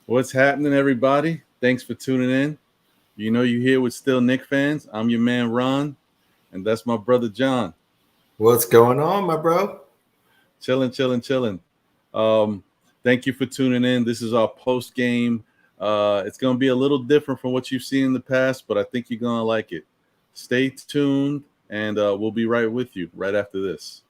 What's happening, everybody? Thanks for tuning in. You know you're here with Still Nick fans. I'm your man Ron, and that's my brother John. What's going on, my bro? Chilling, chilling, chilling. Um, Thank you for tuning in. This is our post game. It's going to be a little different from what you've seen in the past, but I think you're going to like it. Stay tuned, and we'll be right with you right after this.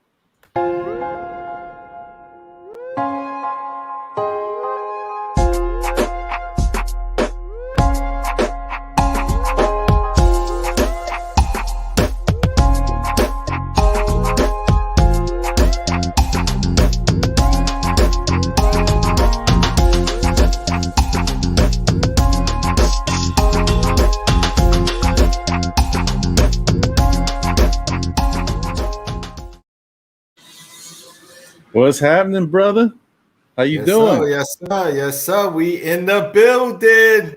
What's happening, brother? How you doing? Sir, yes, sir. Yes, sir. We in the building.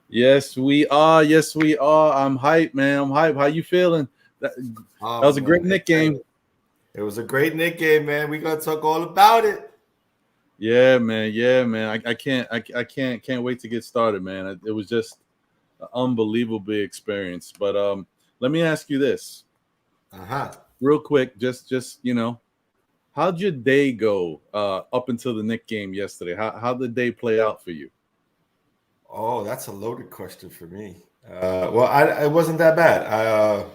Yes, we are. Yes, we are. I'm hyped, man. I'm hyped. How you feeling? That was a great Knick game. It was a great Knick game, man. We're gonna talk all about it. Yeah, man. Yeah, man. I can't wait to get started, man. It was just an unbelievable experience. But let me ask you this. Real quick, just how'd your day go up until the Knick game yesterday? How'd the day play out for you? Oh, that's a loaded question for me. It wasn't that bad.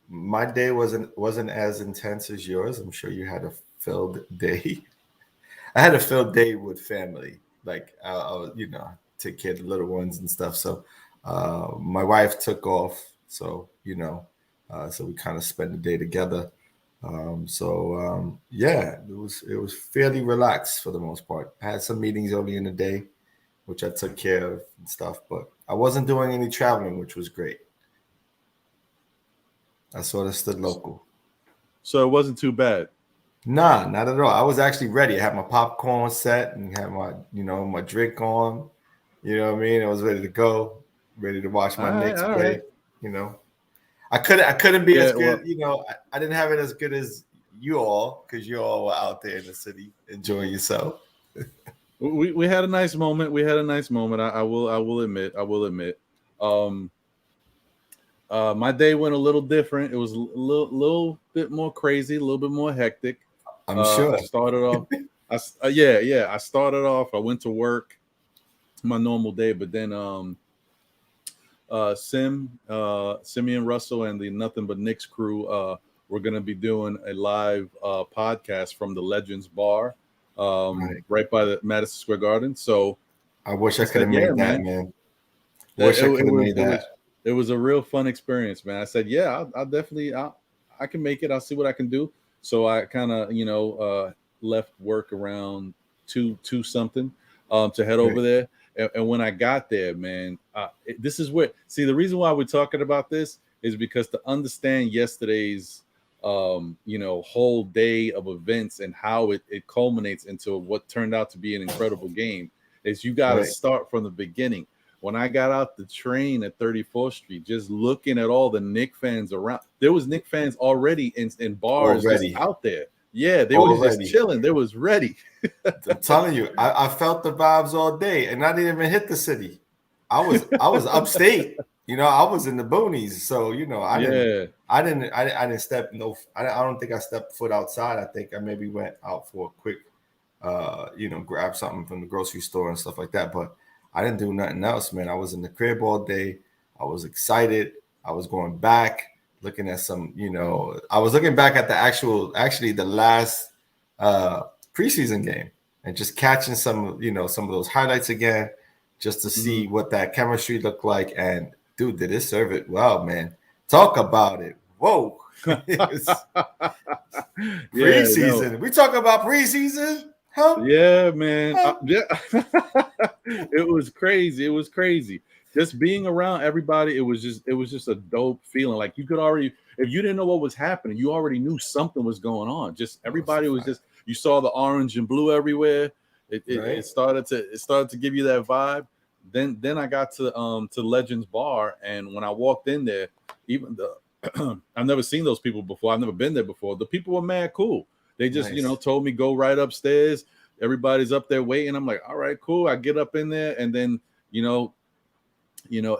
My day wasn't as intense as yours. I'm sure you had a filled day. I had a filled day with family, like take care of the little ones and stuff. So my wife took off, so so we kind of spent the day together. Yeah, it was fairly relaxed for the most part. I had some meetings early in the day, which I took care of and stuff, but I wasn't doing any traveling, which was great. I sort of stood local. So it wasn't too bad. Nah, not at all. I was actually ready. I had my popcorn set and had my, my drink on. You know what I mean? I was ready to go, ready to watch my Knicks play. Right. I couldn't be as good. Well, I didn't have it as good as you all because you all were out there in the city enjoying yourself. we had a nice moment. I will admit. My day went a little different. It was a little bit more crazy, a little bit more hectic. I'm sure. I started off. I started off. I went to work, my normal day, but then Simeon Russell and the Nothing But Knicks crew we're going to be doing a live podcast from the Legends Bar right by the Madison Square Garden. So I wish I could have made that, man. Wish I could have made that. It was a real fun experience, man. I said, yeah, I'll definitely, I can make it. I'll see what I can do. So I kind of, left work around 2 something to head over there. And when I got there, man, this is where, see, the reason why we're talking about this is because to understand yesterday's, whole day of events and how it culminates into what turned out to be an incredible game is you got to start from the beginning. When I got out the train at 34th Street, just looking at all the Knick fans around, there was Knick fans already in bars just out there. Yeah, they were just chilling. They was ready. I'm telling you, I felt the vibes all day, and I didn't even hit the city. I was upstate. I was in the boonies, so I didn't step I don't think I stepped foot outside. I think I maybe went out for a quick, grab something from the grocery store and stuff like that, but I didn't do nothing else, man. I was in the crib all day. I was excited. I was going back, looking at some, I was looking back at the last preseason game and just catching some of those highlights again, just to see what that chemistry looked like. And dude, did it serve it well, man. Talk about it. Whoa. Preseason. We talk about preseason? Huh? Yeah, man. It was crazy. Just being around everybody, it was just a dope feeling. Like you could already, if you didn't know what was happening, you already knew something was going on. Just everybody was just, you saw the orange and blue everywhere. It started to give you that vibe. Then I got to Legends Bar, and when I walked in there, even I've never seen those people before. I've never been there before. The people were mad cool. They just, told me go right upstairs. everybody's up there waiting. I'm like, all right, cool. I get up in there, and then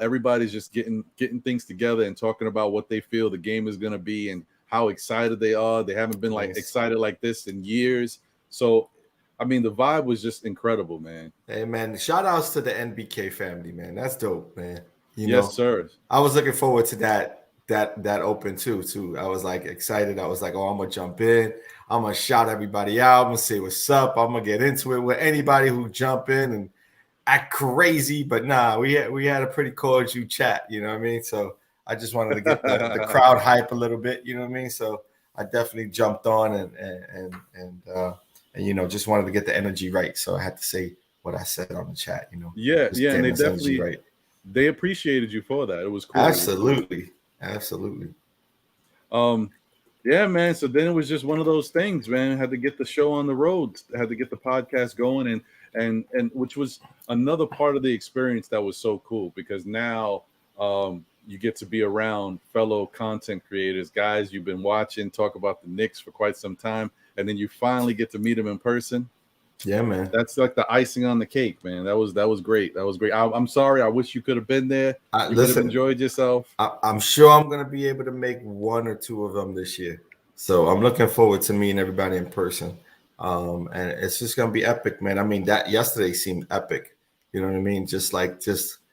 everybody's just getting things together and talking about what they feel the game is going to be and how excited they are. They haven't been like excited like this in years. So, I mean, the vibe was just incredible, man. Hey, man, shout outs to the NBK family, man. That's dope, man. Yes, sir. I was looking forward to that open too. I was like excited. I was like, oh, I'm gonna jump in. I'm gonna shout everybody out. I'm gonna say what's up. I'm gonna get into it with anybody who jump in and act crazy. But nah, we had a pretty cordial chat. You know what I mean? So I just wanted to get the crowd hype a little bit. You know what I mean? So I definitely jumped on and just wanted to get the energy right. So I had to say what I said on the chat. Yeah, and they definitely they appreciated you for that. It was cool. Absolutely. Yeah, man. So then it was just one of those things, man. Had to get the show on the road, had to get the podcast going, and which was another part of the experience that was so cool, because now you get to be around fellow content creators, guys you've been watching talk about the Knicks for quite some time, and then you finally get to meet them in person. Yeah, man. That's like the icing on the cake, man. That was great. That was great. I'm sorry. I wish you could have been there. You could have enjoyed yourself. I'm sure I'm going to be able to make one or two of them this year. So I'm looking forward to meeting everybody in person. And it's just going to be epic, man. I mean, that yesterday seemed epic. You know what I mean? Just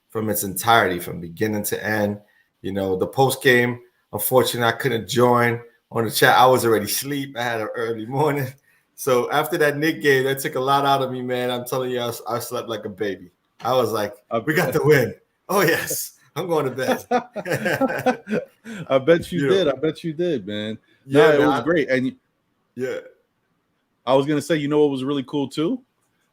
from its entirety, from beginning to end. The post game, unfortunately, I couldn't join on the chat. I was already asleep. I had an early morning. So after that Knicks game, that took a lot out of me, man. I'm telling you, I slept like a baby. I was like, we got the win. Oh, yes. I'm going to bed. I bet you did. I bet you did, man. Yeah, it was great. And yeah, I was going to say, what was really cool too?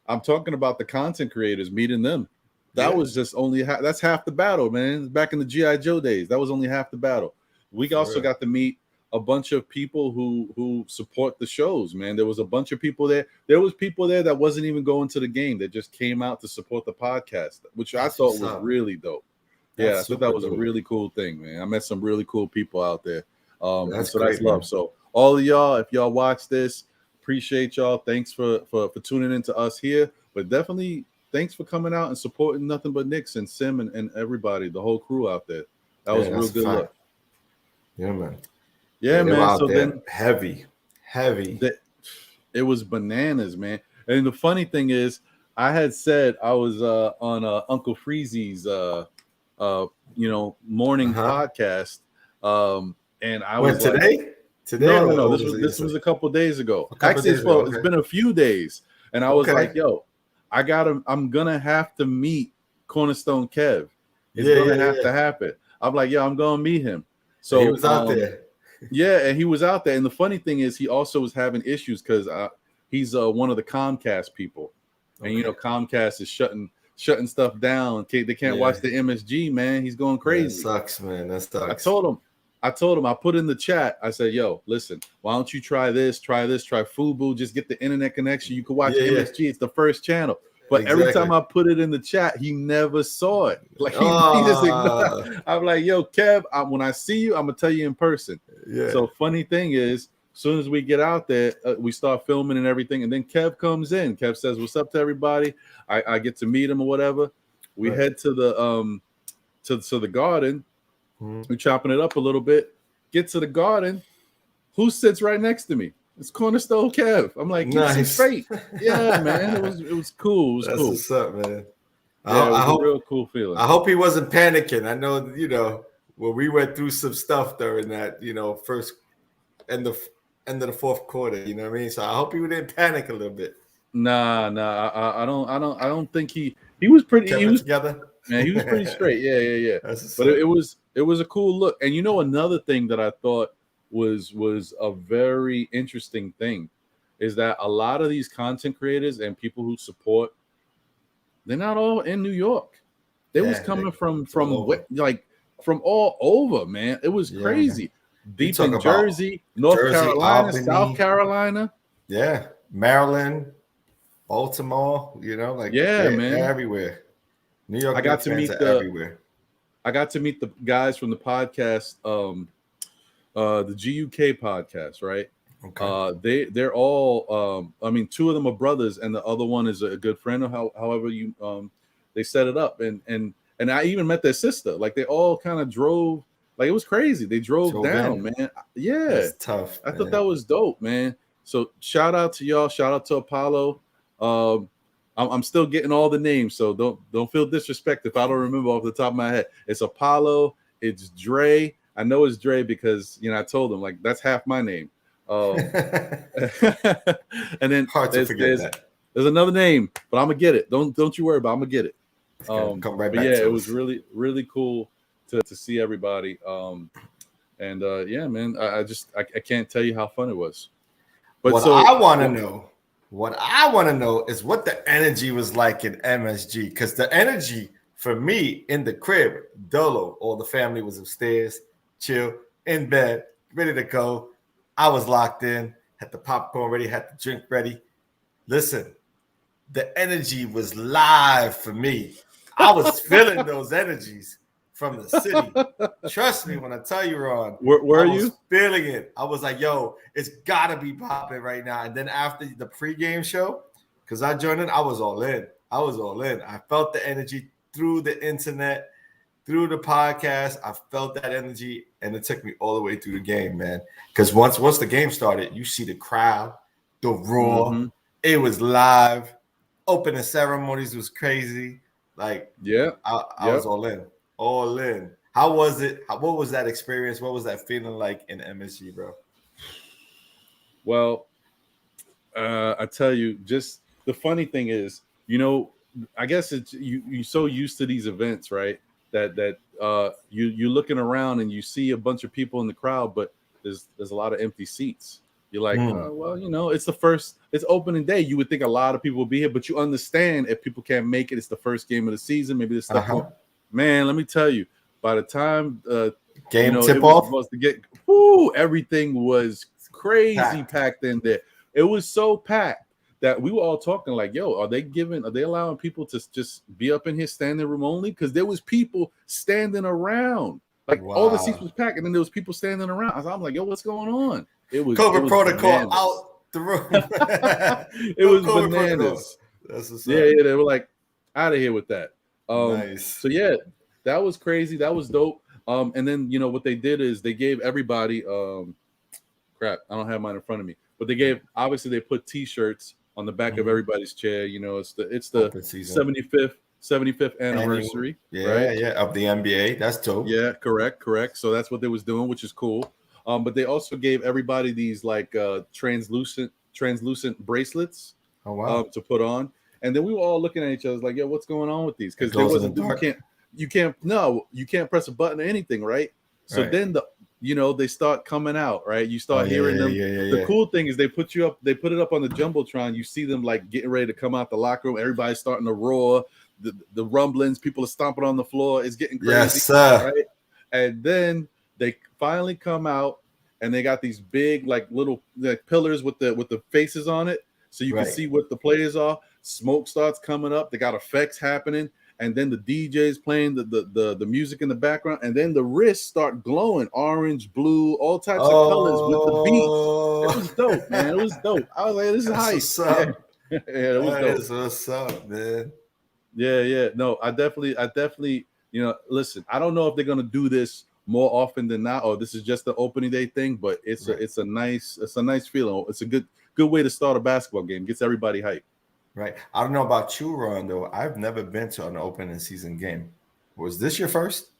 I'm talking about the content creators, meeting them. That was just that's half the battle, man. Back in the G.I. Joe days, that was only half the battle. We also got to meet a bunch of people who support the shows, man. There was a bunch of people there. There was people there that wasn't even going to the game, that just came out to support the podcast, which I thought was really dope. I thought that was a really cool thing, man. I met some really cool people out there. That's love. Man. So all of y'all, if y'all watch this, appreciate y'all. Thanks for tuning in to us here, but definitely thanks for coming out and supporting Nothing But Knicks and Sim and everybody, the whole crew out there. That was real good luck. Yeah, man. Yeah, man. So then heavy. It was bananas, man. And the funny thing is, I had said I was on Uncle Freezy's morning podcast. And I was today? Today? No. This was a couple days ago. Actually, it's been a few days. And I was like, yo, I'm gonna have to meet Cornerstone Kev. It's gonna have to happen. I'm like, yo, I'm gonna meet him. So he was out there. Yeah, and he was out there. And the funny thing is, he also was having issues because he's one of the Comcast people, and Comcast is shutting stuff down. They can't watch the MSG, man. He's going crazy. That sucks, man. That sucks. I told him. I put in the chat. I said, "Yo, listen. Why don't you try this? Try Fubu. Just get the internet connection. You can watch MSG. It's the first channel." But every time I put it in the chat, he never saw it. Like he just ignored. I'm like, yo, Kev, when I see you, I'm gonna tell you in person. Yeah. So funny thing is, as soon as we get out there, we start filming and everything, and then Kev comes in. Kev says, "What's up to everybody?" I get to meet him or whatever. We head to the to the garden. We're chopping it up a little bit. Get to the garden. Who sits right next to me? It's Cornerstone Kev. I'm like, nice. Straight. Yeah, man. It was cool. That's cool. What's up, man. Yeah, I hope, a real cool feeling. I hope he wasn't panicking. I know, well, we went through some stuff during that, first end of the fourth quarter. You know what I mean? So I hope he didn't panic a little bit. Nah. I don't think he was pretty. He was together. Man, he was pretty straight. Yeah. But it was a cool look. And another thing that I thought was a very interesting thing is that a lot of these content creators and people who support, they're not all in New York. They was coming from all over, man. It was crazy. Deep in Jersey, North Carolina, Albany, South Carolina. Yeah, Maryland, Baltimore, man. They're everywhere. New York, I got to meet everywhere. I got to meet the guys from the podcast, the GUK podcast, right? They're all I mean, two of them are brothers, and the other one is a good friend. Or however you they set it up, and I even met their sister. Like they all kind of drove. Like it was crazy. They drove down, man. Yeah, that's tough. I thought that was dope, man. So shout out to y'all. Shout out to Apollo. I'm still getting all the names, so don't feel disrespect if I don't remember off the top of my head. It's Apollo. It's Dre. I know it's Dre because I told him like that's half my name. And then hard to forget that. There's another name, but I'm gonna get it. Don't you worry about it. I'm gonna get it. Come right back. Yeah, it was really really cool to see everybody. And yeah, man, I can't tell you how fun it was. But what I want to know is what the energy was like in MSG, because the energy for me in the crib, Dolo, all the family was upstairs, chill, in bed, ready to go. I was locked in, had the popcorn ready, had the drink ready. Listen, the energy was live for me. I was feeling those energies from the city. Trust me when I tell you, Ron. Where are you? Feeling it. I was like, yo, it's gotta be popping right now. And then after the pregame show, because I joined in, I was all in. I felt the energy through the internet, through the podcast. I felt that energy, and it took me all the way through the game, man. Because once the game started, you see the crowd, the roar. Mm-hmm. It was live. Opening ceremonies was crazy. Like, yeah, I was all in. All in. How was it? What was that experience? What was that feeling like in MSG, bro? Well, I tell you, just the funny thing is, I guess it's you're so used to these events, right? That you're looking around and you see a bunch of people in the crowd, but there's a lot of empty seats. You're like, well, it's opening day. You would think a lot of people will be here, but you understand if people can't make it, it's the first game of the season. Maybe this stuff. Man, let me tell you, by the time game tip off, supposed to get, everything was crazy packed in there. It was so packed that we were all talking like, yo, are they allowing people to just be up in here standing room only? Because there was people standing around. Like all the seats was packed, and then there was people standing around. I'm like, yo, what's going on? It was COVID protocol bananas. Out the room. It was COVID bananas. That's what's yeah, they were like out of here with that. Nice. So yeah, that was crazy. That was dope. And then what they did is they gave everybody crap. I don't have mine in front of me, but they put T-shirts on the back of everybody's chair. It's the 75th anniversary. Yeah, of the NBA. That's dope. Yeah, correct. So that's what they was doing, which is cool. But they also gave everybody these like translucent bracelets to put on. And then we were all looking at each other like, yo, what's going on with these? Because there wasn't you can't press a button or anything, right? So then they start coming out, right? You start hearing them. The cool thing is they put it up on the Jumbotron. You see them like getting ready to come out the locker room. Everybody's starting to roar. The rumblings, people are stomping on the floor. It's getting crazy. Yes, sir. Right? And then they finally come out and they got these big like little pillars with the faces on it. So you can see what the players are. Smoke starts coming up. They got effects happening, and then the DJ's playing the music in the background, and then the wrists start glowing orange, blue, all types of colors with the beats. It was dope, man. It was dope. I was like, this is hype. Yeah, it was dope. That's what's up, man. Yeah. No, I definitely, listen, I don't know if they're gonna do this more often than not, or this is just the opening day thing, but it's a nice feeling. It's a good way to start a basketball game. Gets everybody hyped. Right. I don't know about you, Ron, though. I've never been to an opening season game. Was this your first?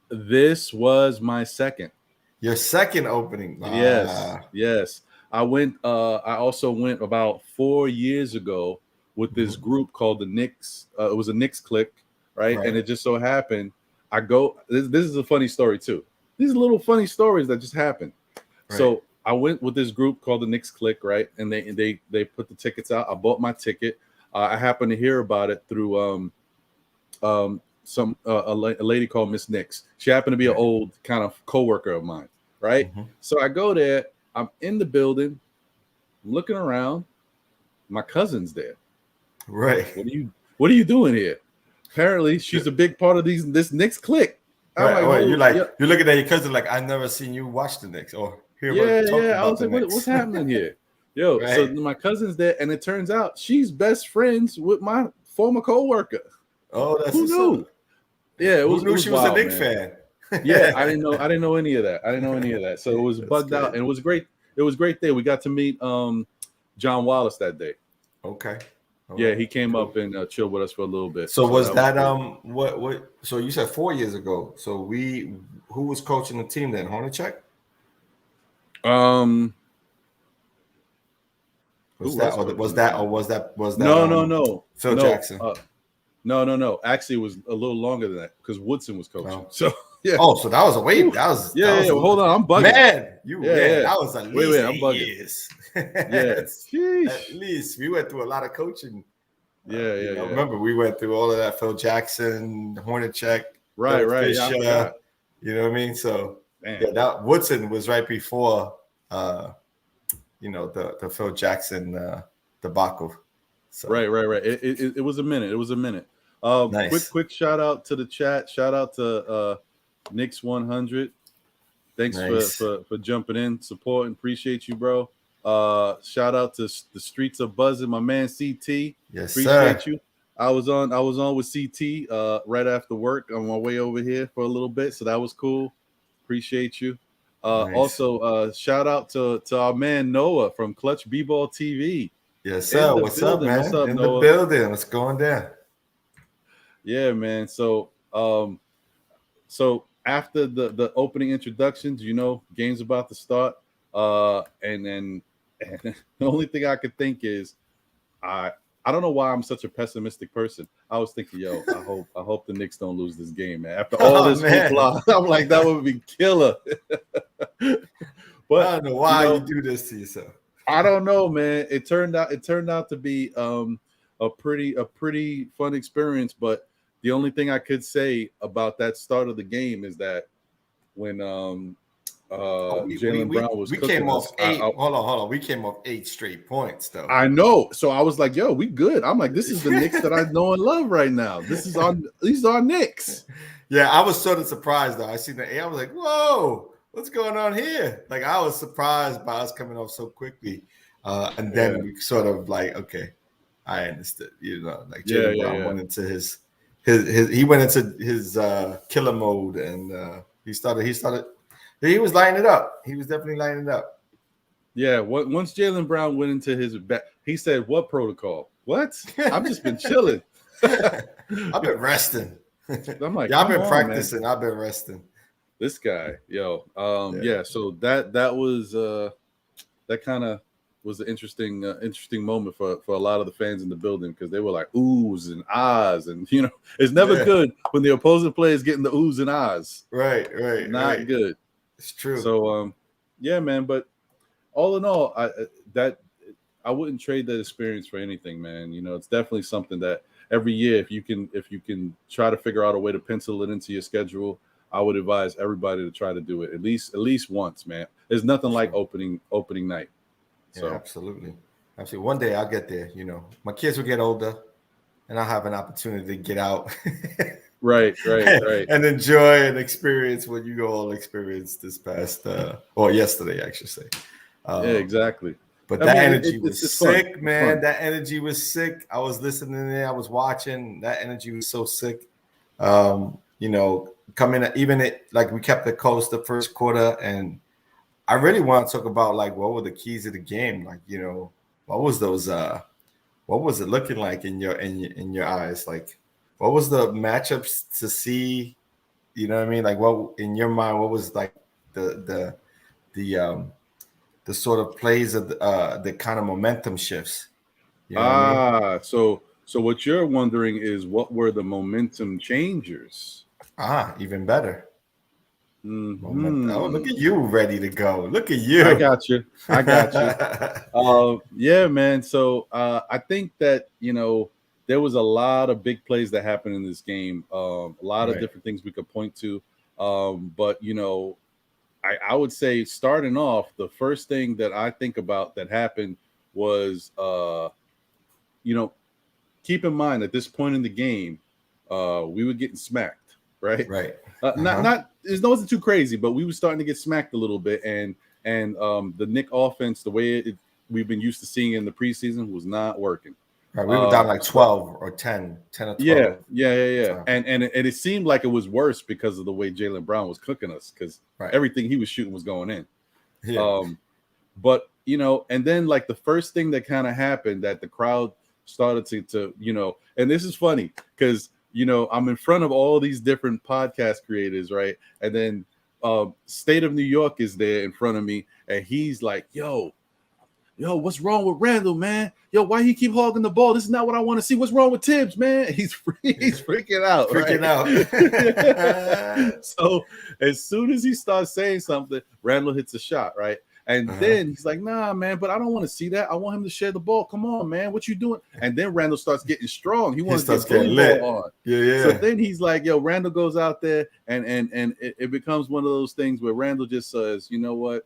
This was my second. Your second opening? Yes. I also went about 4 years ago with this group called the Knicks. It was a Knicks clique, right? And it just so happened this is a funny story too. These are little funny stories that just happened. Right. So I went with this group called the Knicks clique, right? And they put the tickets out. I bought my ticket. I happened to hear about it through a lady called Miss Knicks. She happened to be an old kind of coworker of mine, right? So I go there. I'm in the building, looking around. My cousin's there. Right. What are you doing here? Apparently, she's a big part of this Knicks clique. Right. You're looking at your cousin like, I've never seen you watch the Knicks, or I was like, what's happening here? Yo, right. So my cousin's there, and it turns out she's best friends with my former coworker. Oh, that's who knew? Yeah, Who knew she was wild, a Knicks fan? Yeah, I didn't know any of that. So it was bugged out, and it was great. It was great day. We got to meet John Wallace that day. Okay. Yeah, he came up and chilled with us for a little bit. So was that what? So you said 4 years ago. So who was coaching the team then? Hornacek? Was that no Phil Jackson? No. Actually, it was a little longer than that because Woodson was coaching. So yeah. Oh, so that was a wait. That was hold on, I'm bugging. Man, that was at least I'm 8 bugging. years. At least we went through a lot of coaching. Remember, we went through all of that. Phil Jackson, Hornacek, right. Fisher, you know what I mean? So that Woodson was right before the Phil Jackson debacle. So. Right. It was a minute. Nice. Quick shout out to the chat. Shout out to Knicks 100. Thanks for jumping in, supporting. Appreciate you, bro. Shout out to the Streets of Buzzing, my man CT. Yes, appreciate you. I was on with CT right after work on my way over here for a little bit, so that was cool. Appreciate you. Nice. Also, shout out to our man Noah from Clutch BBall TV. Yes, sir. What's up, man? What's up, Noah? The building. What's going down? Yeah, man. So after the opening introductions, game's about to start. And then the only thing I could think is I don't know why I'm such a pessimistic person. I was thinking, I hope the Knicks don't lose this game, man. After all this hoopla, I'm like, that would be killer. But I don't know why you do this to yourself. I don't know, man. It turned out to be a pretty fun experience. But the only thing I could say about that start of the game is that when Jaylen Brown was we came off 8. Hold on. We came off 8 straight points, though. I know. So I was like, yo, we good. I'm like, this is the Knicks that I know and love right now. These are our Knicks. Yeah, I was sort of surprised, though. I seen the 8. I was like, whoa, what's going on here? Like, I was surprised by us coming off so quickly. And then we sort of like, okay, I understood. Like Jaylen Brown went into his killer mode, and he was lining it up. He was definitely lining it up. Yeah. Once Jaylen Brown went into his back, he said, "What protocol? What? I've just been chilling. I've been resting." I'm like, I've been practicing. Man. I've been resting. This guy, So that was that kind of was an interesting moment for a lot of the fans in the building because they were like oohs and ahs, and it's never good when the opposing player is getting the oohs and ahs. Right. Not good. It's true. So man. But all in all, I wouldn't trade that experience for anything, man. It's definitely something that every year, if you can try to figure out a way to pencil it into your schedule, I would advise everybody to try to do it at least once, man. There's nothing like opening night. So. Yeah, absolutely. One day I'll get there. My kids will get older, and I'll have an opportunity to get out, right, and enjoy and experience what you all experienced this past or yesterday, I should say. Yeah, exactly. But that energy was sick, fun. Man. That energy was sick. I was listening there. I was watching. That energy was so sick. Coming even it like we kept the close the first quarter, and I really want to talk about like what were the keys of the game, like what was those what was it looking like in your eyes, like what was the matchups to see, you know what I mean, like what in your mind, what was like the sort of plays of the kind of momentum shifts. What I mean? So what you're wondering is what were the momentum changers? Even better. Mm-hmm. Oh, look at you ready to go. Look at you. I got you. Yeah, man. So I think that there was a lot of big plays that happened in this game. A lot of different things we could point to. But I would say starting off, the first thing that I think about that happened was keep in mind at this point in the game, we were getting smacked, right? Right. Not it wasn't too crazy, but we were starting to get smacked a little bit, and and the Knicks offense, the way we've been used to seeing in the preseason, was not working. Right, we were down like 12 or 10 or 12. Yeah. And it seemed like it was worse because of the way Jaylen Brown was cooking us, because everything he was shooting was going in. Yeah. But, and then like the first thing that kind of happened, that the crowd started to, and this is funny because, I'm in front of all these different podcast creators, right? And then State of New York is there in front of me, and he's like, yo, what's wrong with Randall, man? Yo, why he keep hogging the ball? This is not what I want to see. What's wrong with Tibbs, man? He's freaking out. So as soon as he starts saying something, Randall hits a shot, right? And then he's like, nah, man, but I don't want to see that. I want him to share the ball. Come on, man. What you doing? And then Randall starts getting strong. He wants to get lit on. Yeah. So then he's like, yo, Randall goes out there, and it becomes one of those things where Randall just says, you know what?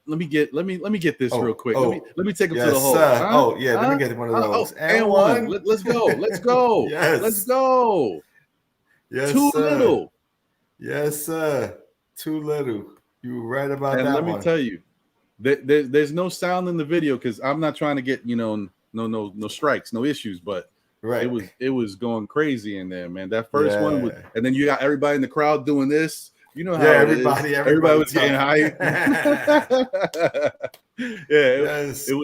Let me get this real quick. Let me take him to the hole. Let me get one of those. And one. Let's go. Let's go. Yes. Let's go. Yes, Too little. Yes, sir. Too little. You were right about that. Let me tell you, there's no sound in the video because I'm not trying to get no strikes, no issues, but it was going crazy in there, man. That first one was, and then you got everybody in the crowd doing this. You know how everybody was getting hyped. It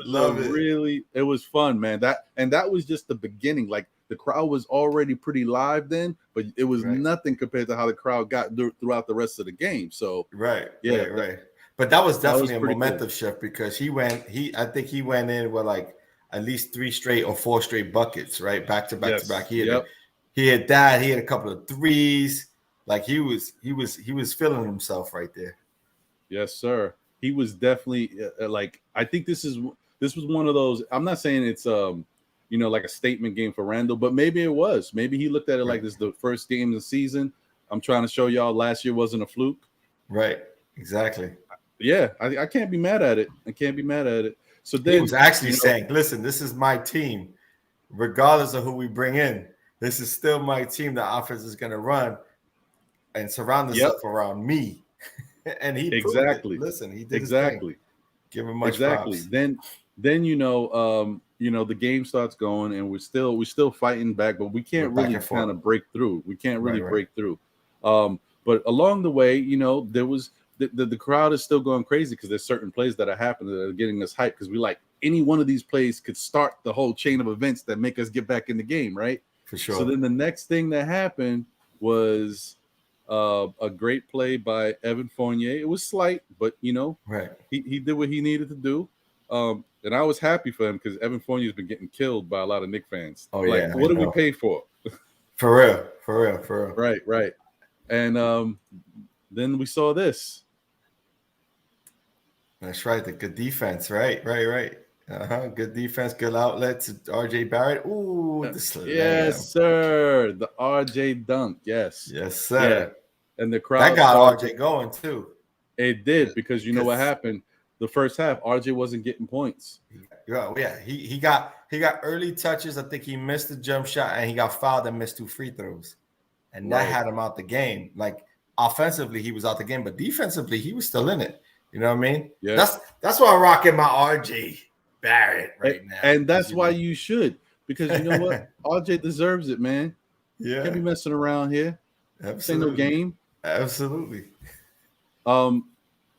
was fun, man. That was just the beginning. Like the crowd was already pretty live then, but it was nothing compared to how the crowd got throughout the rest of the game. So right. But that was definitely a momentum shift because I think he went in with like at least 3 straight or 4 straight buckets, right? Back to back to back. He had that. He had a couple of threes. Like he was feeling himself right there. Yes, sir. He was definitely like, I think this was one of those. I'm not saying it's like a statement game for Randall, but maybe it was. Maybe he looked at it like this is the first game of the season. I'm trying to show y'all last year wasn't a fluke. Right. Exactly. Yeah, I can't be mad at it. So then he was actually saying, listen, this is my team, regardless of who we bring in. This is still my team. The offense is going to run and surround himself around me. And he exactly. Listen, he did exactly. Give him much props. Then the game starts going, and we're still fighting back, but we can't really kind of break through. We can't really break through. But along the way, there was the crowd is still going crazy because there's certain plays that are happening that are getting us hyped because we like any one of these plays could start the whole chain of events that make us get back in the game, right? For sure. So then the next thing that happened was a great play by Evan Fournier. It was slight, but he did what he needed to do. And I was happy for him because Evan Fournier has been getting killed by a lot of Knicks fans. Oh, like, what did we pay for? For real. Right. And then we saw this. That's right. The good defense. Right. Good defense, good outlets. RJ Barrett. Ooh, yes, sir. The RJ dunk. Yes, sir. Yeah. And the crowd that got RJ going too. It did because you know what happened. The first half, RJ wasn't getting points. Yeah. He got early touches. I think he missed the jump shot and he got fouled and missed 2 free throws, and that had him out the game. Like offensively, he was out the game, but defensively, he was still in it. You know what I mean? Yeah. That's why I'm rocking my RJ Barrett right now. And that's why you should, because you know what? RJ deserves it, man. Yeah. Can't be messing around here. Absolutely. This ain't no game. Absolutely.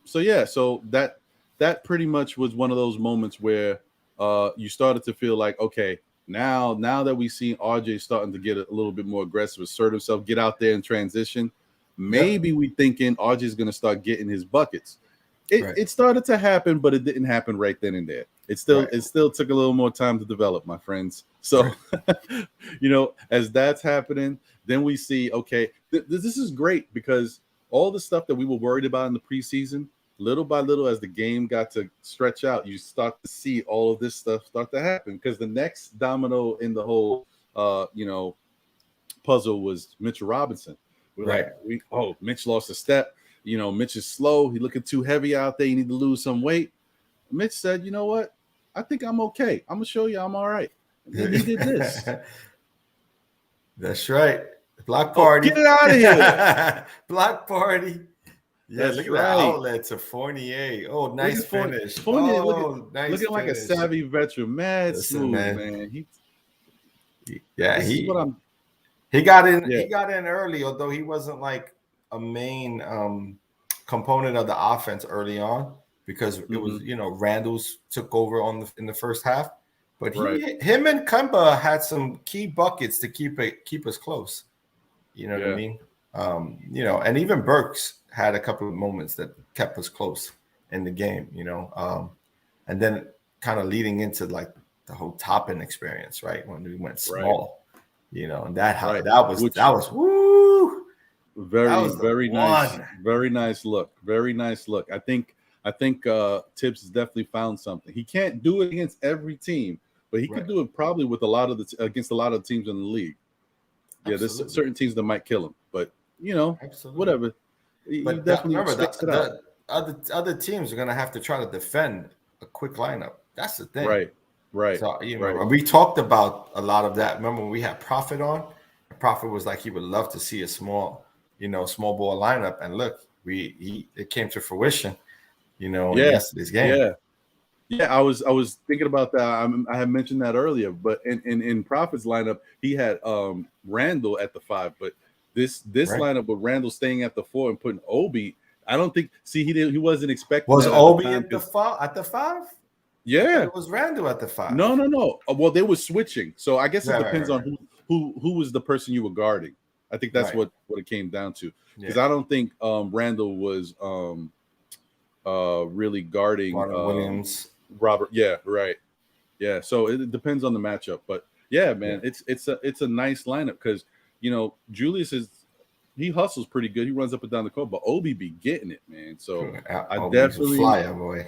So that pretty much was one of those moments where you started to feel like, okay, now that we see RJ starting to get a little bit more aggressive, assert himself, get out there and transition, maybe we thinking RJ is going to start getting his buckets. It started to happen, but it didn't happen right then and there. It still took a little more time to develop, my friends. So, as that's happening, then we see, okay, this is great because all the stuff that we were worried about in the preseason, little by little, as the game got to stretch out, you start to see all of this stuff start to happen because the next domino in the whole, puzzle was Mitchell Robinson. Mitch lost a step. Mitch is slow. He's looking too heavy out there. You need to lose some weight. Mitch said, you know what? I think I'm okay. I'm going to show you I'm all right. And then he did this. That's right. Block party. Get it out of here. Block party. Yeah, look at that outlet to Fournier. Oh, nice finish. Fournier nice looking like a savvy veteran. Mad smooth, man. He got in. Yeah. He got in early, although he wasn't like a main component of the offense early on because it was, you know, Randall's took over in the first half. But him and Kemba had some key buckets to keep us close. You know what I mean? You know, and even Burks had a couple of moments that kept us close in the game, you know. And then kind of leading into like the whole Toppin experience, right? When we went small, you know, and that was woo. Very nice look. Very nice look. I think Tibbs has definitely found something. He can't do it against every team, but he could do it probably with against a lot of teams in the league. Yeah, there's certain teams that might kill him, but you know, whatever. But definitely remember other teams are gonna have to try to defend a quick lineup. That's the thing. Right. So you know, we talked about a lot of that. Remember when we had Prophet on? Prophet was like he would love to see a small ball lineup, and look, it came to fruition. You know, in yesterday's game. Yeah, I was thinking about that. I had mentioned that earlier, but in Prophet's lineup, he had Randall at the 5, but this lineup with Randall staying at the 4 and putting Obi, I don't think. See, he wasn't expecting. Was Obi at the 5? Yeah, it was Randall at the 5. No. Well, they were switching, so I guess it depends on who was the person you were guarding. I think that's what it came down to, because I don't think Randall was really guarding Williams. Robert. Yeah, right. Yeah, so it depends on the matchup, but yeah, man, it's a nice lineup because you know Julius he hustles pretty good. He runs up and down the court, but Obi be getting it, man. So I definitely flyer boy.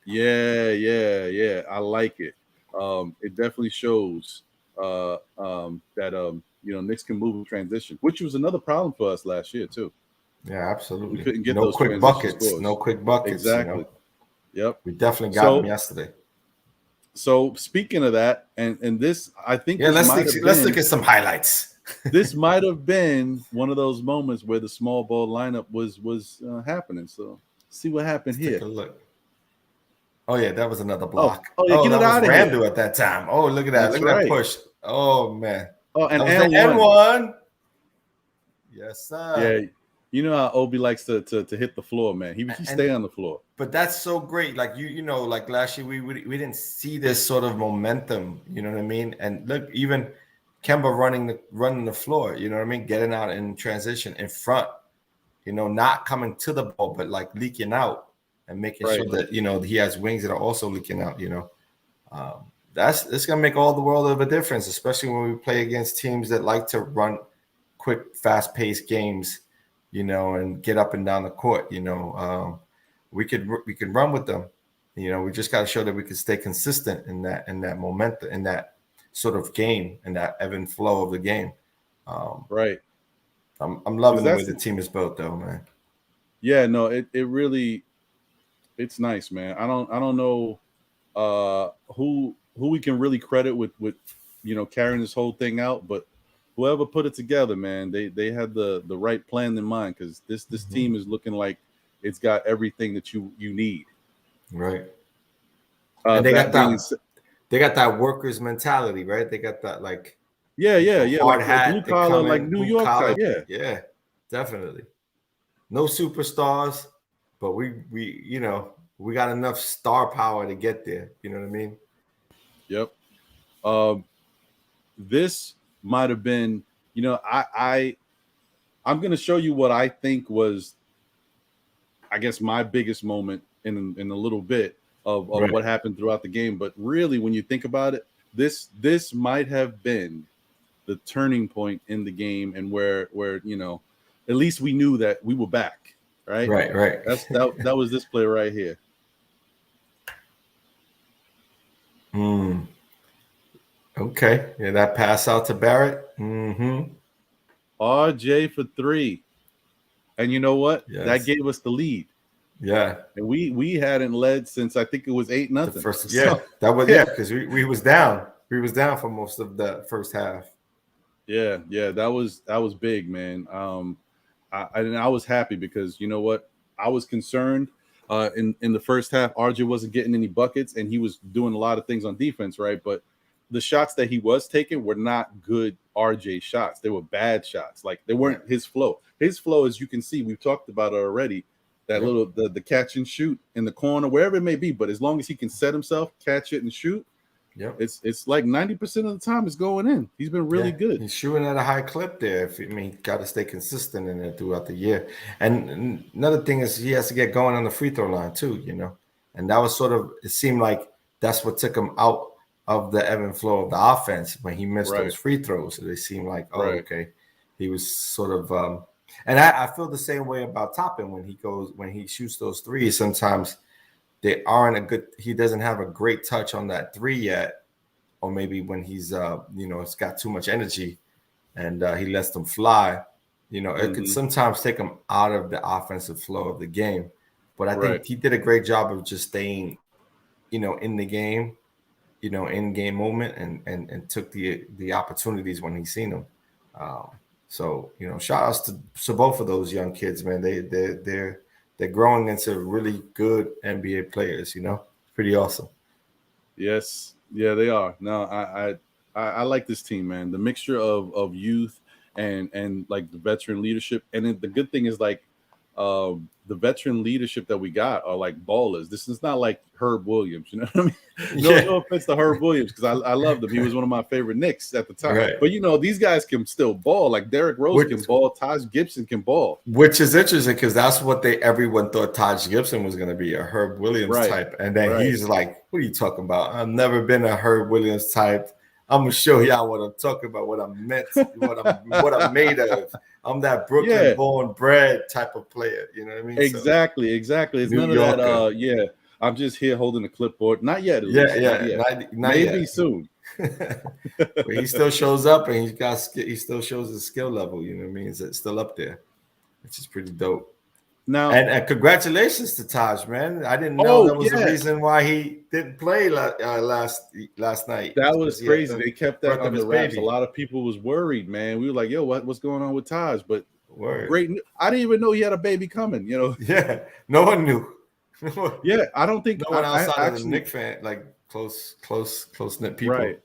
Yeah. I like it. It definitely shows that you know, Knicks can move in transition, which was another problem for us last year too. Yeah, absolutely. We couldn't get no those quick buckets. Scores. No quick buckets. Exactly. You know? Yep. We definitely got them yesterday. So speaking of that, and this, I think, let's look at some highlights. This might have been one of those moments where the small ball lineup was happening. So see what happened here. Take a look. Oh yeah, that was another block. Get it out of Randall at that time. Oh, look at that! Look at that push. Oh man. Oh, and N1. Yes, sir. Yeah, you know how Obi likes to hit the floor, man. He stay on the floor. But that's so great. Like you know, like last year we didn't see this sort of momentum. You know what I mean? And look, even Kemba running the floor. You know what I mean? Getting out in transition in front. You know, not coming to the ball, but like leaking out and making sure that you know he has wings that are also leaking out. You know, it's gonna make all the world of a difference, especially when we play against teams that like to run quick, fast-paced games. You know, and get up and down the court. You know, we can run with them. You know, we just got to show that we can stay consistent in that momentum, in that sort of game, in that ebb and flow of the game. Right. I'm loving the way the team is built, though, man. Yeah, no, it really, it's nice, man. I don't know who we can really credit with you know, carrying this whole thing out, but whoever put it together, man, they had the right plan in mind, because this team is looking like it's got everything that you need. Right. And they got that workers mentality, right? They got that like hard like hat, blue collar, like New York type. Yeah, definitely. No superstars, but we you know, we got enough star power to get there. You know what I mean? Yep. This might have been, you know, I'm going to show you what I think was, I guess, my biggest moment in a little bit of what happened throughout the game. But really, when you think about it, this might have been the turning point in the game, and where you know, at least we knew that we were back. Right. That was this play right here. Okay. Yeah, that pass out to Barrett. RJ for 3. And you know what? Yes. That gave us the lead. Yeah. And we hadn't led since I think it was 8-0. That was because we was down. We was down for most of the first half. Yeah, that was big, man. I was happy because you know what? I was concerned in the first half. RJ wasn't getting any buckets, and he was doing a lot of things on defense, right? But the shots that he was taking were not good RJ shots. They were bad shots. Like they weren't his flow. His flow, as you can see, we've talked about it already. That little the catch and shoot in the corner, wherever it may be. But as long as he can set himself, catch it, and shoot, it's like 90% of the time it's going in. He's been really good. He's shooting at a high clip there. He got to stay consistent in it throughout the year. And another thing is he has to get going on the free throw line too, you know. And that was sort of, it seemed like that's what took him out of the ebb and flow of the offense when he missed those free throws. So they seemed like, okay, he was sort of and I feel the same way about Toppin when he shoots those threes. Sometimes they aren't he doesn't have a great touch on that three yet, or maybe when he's it's got too much energy and he lets them fly. You know, it could sometimes take him out of the offensive flow of the game. But I think he did a great job of just staying, in the game, in game moment, and took the opportunities when he seen them. So shout outs to both of those young kids, man. They're growing into really good NBA players. Pretty awesome. Yes, yeah, they are. No, I like this team, man. The mixture of youth and like the veteran leadership, and then the good thing is like the veteran leadership that we got are like ballers. This is not like Herb Williams, you know what I mean? No offense to Herb Williams, because I loved him. He was one of my favorite Knicks at the time. Right. But these guys can still ball. Like Derrick Rose can ball, Taj Gibson can ball. Which is interesting because that's what everyone thought Taj Gibson was going to be, a Herb Williams type. And then he's like, what are you talking about? I've never been a Herb Williams type. I'm gonna show y'all what I'm talking about, what I'm meant, what I'm made of. I'm that Brooklyn born bred type of player. You know what I mean? Exactly. It's New none Yorker. Of that. I'm just here holding a clipboard. Not yet. Not maybe yet. Soon. But he still shows up, and he still shows his skill level. You know what I mean? It's still up there, which is pretty dope. Now, and congratulations to Taj, man. I didn't know that was the reason why he didn't play last night. That was crazy. They kept that under wraps. A lot of people was worried, man. We were like, yo, what's going on with Taj? But great. I didn't even know he had a baby coming, Yeah, no one knew. I don't think no one outside of the Knicks fan, like close knit people. Right.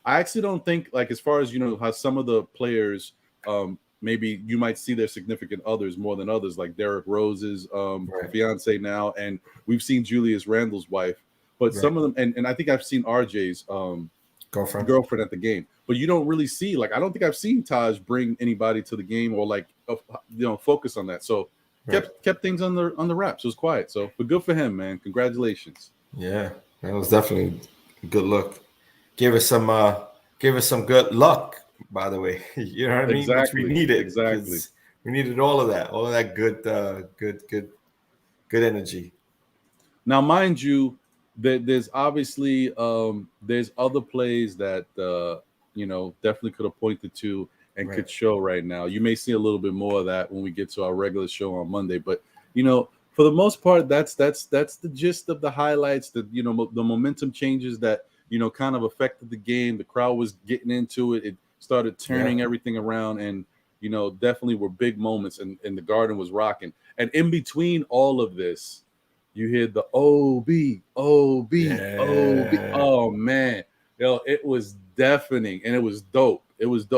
I actually don't think, like, as far as how some of the players maybe you might see their significant others more than others, like Derrick Rose's fiance now, and we've seen Julius Randle's wife. But some of them, and I think I've seen RJ's girlfriend at the game. But you don't really see, like, I don't think I've seen Taj bring anybody to the game or like focus on that. So kept things on the wraps. It was quiet. So, but good for him, man. Congratulations. Yeah, that was definitely a good look. Give us some good luck. By the way, you know what I mean? Exactly. Which we needed. Exactly. We needed all of that good energy. Now, mind you, there's obviously there's other plays that definitely could have pointed to and could show right now. You may see a little bit more of that when we get to our regular show on Monday, but for the most part, that's the gist of the highlights. The momentum changes that kind of affected the game. The crowd was getting into it. It started turning everything around, and definitely were big moments, and the Garden was rocking. And in between all of this, you hear the OB. Oh man, it was deafening, and it was dope.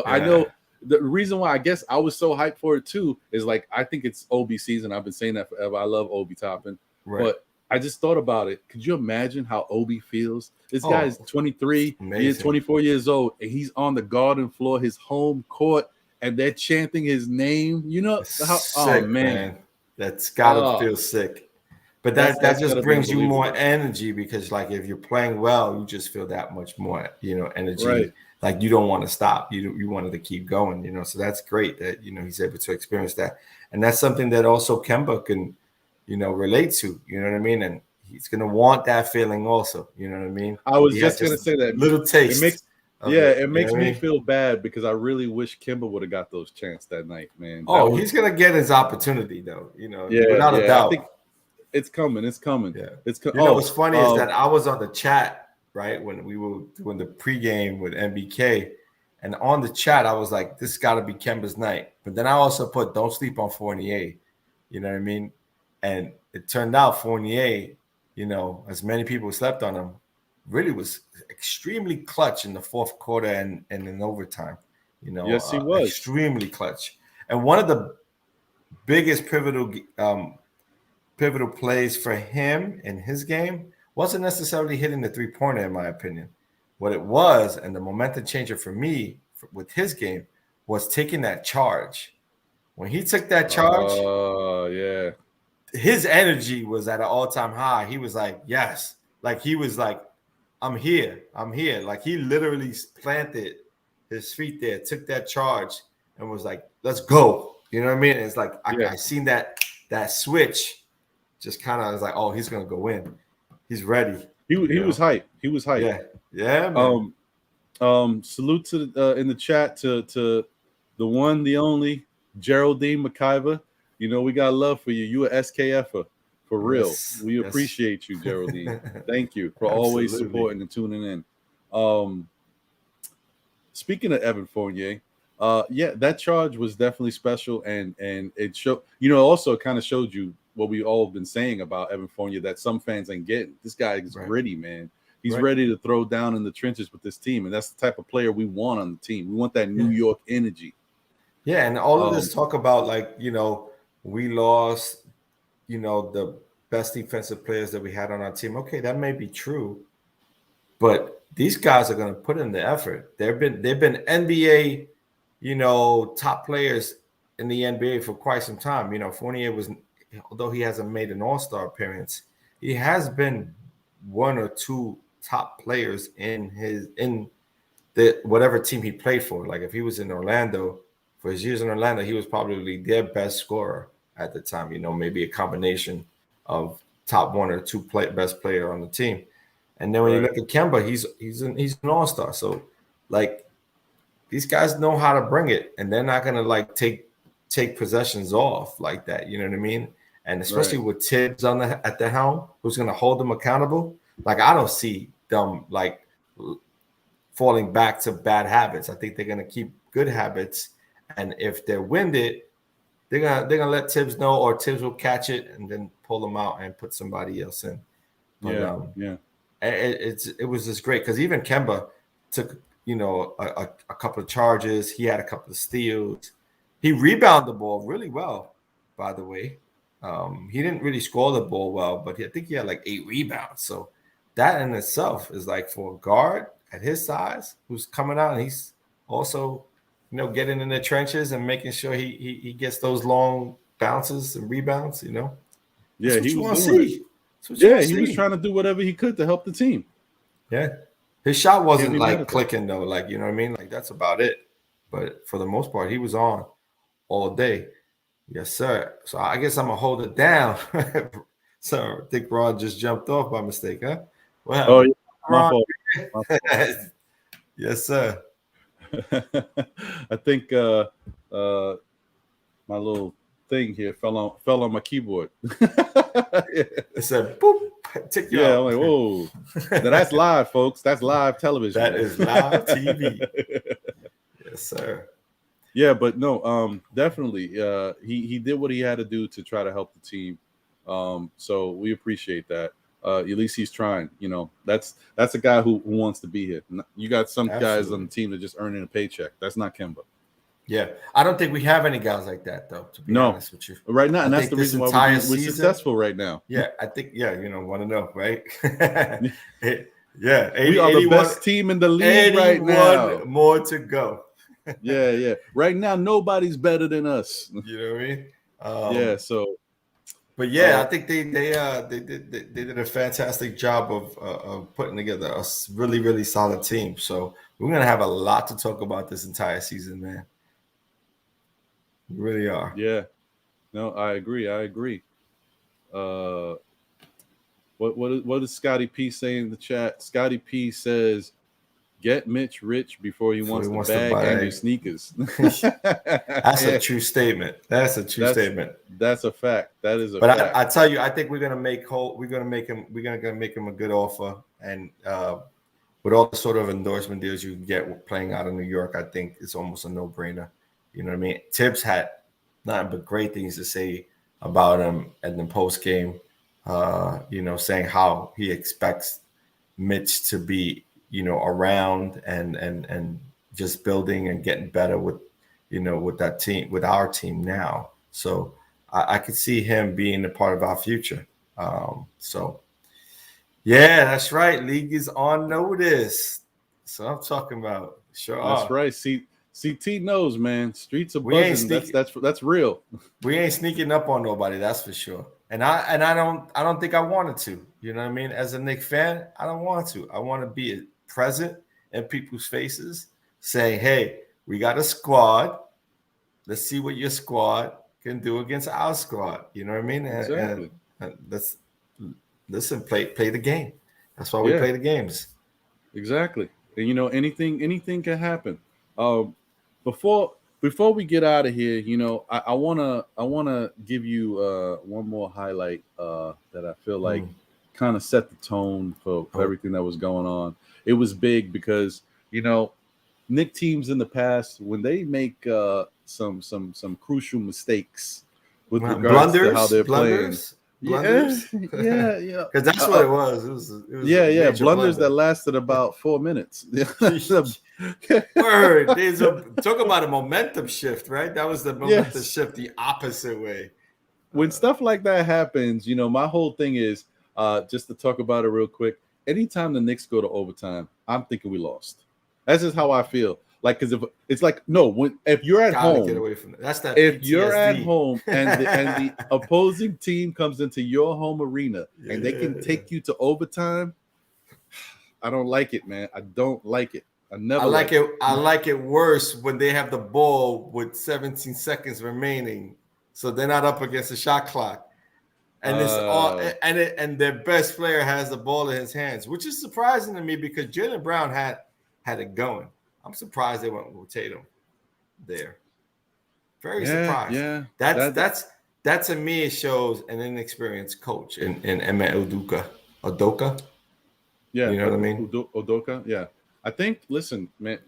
I know the reason why I guess I was so hyped for it too is like I think it's OB season. I've been saying that forever. I love Obi Toppin, but I just thought about it. Could you imagine how Obi feels? This guy is 23, he's 24 years old, and he's on the Garden floor, his home court, and they're chanting his name. Sick, man. That's gotta feel sick. But that just brings you more energy because, like, if you're playing well, you just feel that much more, energy. Right. Like you don't want to stop. You wanted to keep going, So that's great that he's able to experience that, and that's something that also Kemba can, relate to. You know what I mean? And he's gonna want that feeling also. You know what I mean? I was just gonna say that little taste. It makes me feel bad because I really wish Kemba would have got those chances that night, man. He's gonna get his opportunity though. Without a doubt. I think it's coming. It's coming. Yeah. What's funny is that I was on the chat right when we were doing the pregame with MBK, and on the chat I was like, "This got to be Kemba's night." But then I also put, "Don't sleep on Fournier." You know what I mean? And it turned out Fournier, as many people slept on him, really was extremely clutch in the fourth quarter and in overtime. Yes, he was extremely clutch. And one of the biggest pivotal plays for him in his game wasn't necessarily hitting the 3-pointer, in my opinion. What it was, and the momentum changer for me with his game, was taking that charge. When he took that charge, yeah, his energy was at an all-time high. He was like, yes. Like, he was like, I'm here. Like, he literally planted his feet there, took that charge, and was like, let's go. You know what I mean? It's like, I seen that switch just kind of was like, oh, he's going to go in. He's ready. He was hyped. He was hyped. Yeah, man. Salute to in the chat to the one, the only Geraldine McIver. We got love for you. You a SKFer for real. We appreciate you, Geraldine. Thank you for always supporting and tuning in. Speaking of Evan Fournier, that charge was definitely special, and it showed. Also kind of showed you what we all been saying about Evan Fournier, that some fans ain't getting. This guy is gritty, man. He's ready to throw down in the trenches with this team, and that's the type of player we want on the team. We want that New York energy. Yeah, and all of this talk about, like, we lost, the best defensive players that we had on our team. Okay, that may be true, but these guys are going to put in the effort. They've been NBA, top players in the NBA for quite some time. Fournier was, although he hasn't made an All-Star appearance, he has been one or two top players in the whatever team he played for. Like, if he was in Orlando, for his years in Orlando, he was probably their best scorer at the time. Maybe a combination of top one or two best player on the team. And then when you look at Kemba, he's an all-star. So, like, these guys know how to bring it, and they're not gonna like take possessions off like that. You know what I mean? And especially with Tibbs at the helm, who's gonna hold them accountable. Like, I don't see them like falling back to bad habits. I think they're gonna keep good habits, and if they're winded, they're gonna let Tibbs know, or Tibbs will catch it and then pull them out and put somebody else in. But, it was just great because even Kemba took a couple of charges. He had a couple of steals. He rebounded the ball really well, by the way. He didn't really score the ball well, but I think he had like 8 rebounds. So that in itself is, like, for a guard at his size who's coming out, and he's also getting in the trenches and making sure he gets those long bounces and rebounds. Yeah, he was doing it. He was trying to do whatever he could to help the team. Yeah, his shot wasn't like clicking though, like, you know what I mean? Like, that's about it. But for the most part, he was on all day. Yes, sir. So I guess I'm gonna hold it down. So I think Ron just jumped off by mistake, huh? Well, my fault. Yes, sir. I think my little thing here fell on my keyboard. It said boop. Tick you I'm like, whoa. Now, that's live, folks. That's live television. That is live TV. Yes, sir. Yeah, but no, definitely. He did what he had to do to try to help the team. So we appreciate that. At least he's trying. That's a guy who wants to be here. You got some guys on the team that just earning a paycheck. That's not Kemba. Yeah, I don't think we have any guys like that, though, to be honest with you. Right now, and that's the reason why we're successful right now. Yeah, I think, want to know, right? We are the best team in the league right now. More to go. Yeah. Right now, nobody's better than us. You know what I mean? So. But I think they did a fantastic job of putting together a really, really solid team. So we're gonna have a lot to talk about this entire season, man. We really are. Yeah. No, I agree. What is Scotty P saying in the chat? Scotty P says, "Get Mitch rich before he wants to bag Andrew sneakers." That's a true statement. That's a true statement. That's a fact. That is a fact. But I tell you, I think we're gonna make him a good offer, and with all the sort of endorsement deals you get playing out of New York, I think it's almost a no-brainer. You know what I mean? Tibbs had nothing but great things to say about him in the post game, saying how he expects Mitch to be, around and just building and getting better with, with that team, with our team now. So I could see him being a part of our future. So yeah, that's right. League is on notice. So I'm talking about. Sure. That's right. CT knows, man. Streets are buzzing. That's real. We ain't sneaking up on nobody, that's for sure. And I don't think I wanted to. You know what I mean? As a Knicks fan, I don't want to. I want to be present in people's faces, saying, "Hey, we got a squad. Let's see what your squad can do against our squad." You know what I mean? Exactly. And let's listen, play the game. That's why we play the games. Exactly. And anything can happen. Before we get out of here, I wanna give you one more highlight that I feel like kind of set the tone for everything that was going on. It was big because Knick teams in the past, when they make some crucial mistakes with regards to how they're playing. Blunders? Yeah. Because that's what it was. It was blunders blunder that lasted about 4 minutes. Word. Talk about a momentum shift, right? That was the momentum shift the opposite way. When stuff like that happens, my whole thing is just to talk about it real quick. Anytime the Knicks go to overtime, I'm thinking we lost. That's just how I feel. Like, because if it's like, no, if you're at home, get away from it. That's that. If PTSD. you're at home and the opposing team comes into your home arena and they can take you to overtime, I don't like it, man. I don't like it. I like it. I like it worse when they have the ball with 17 seconds remaining, so they're not up against the shot clock, and it's all and their best player has the ball in his hands, which is surprising to me because Jaylen Brown had it going. I'm surprised they went with Tatum there. Very surprised. Yeah, that to me it shows an inexperienced coach in Ime Udoka. Yeah, you know what I mean. Udoka. Yeah, I think. Listen, man.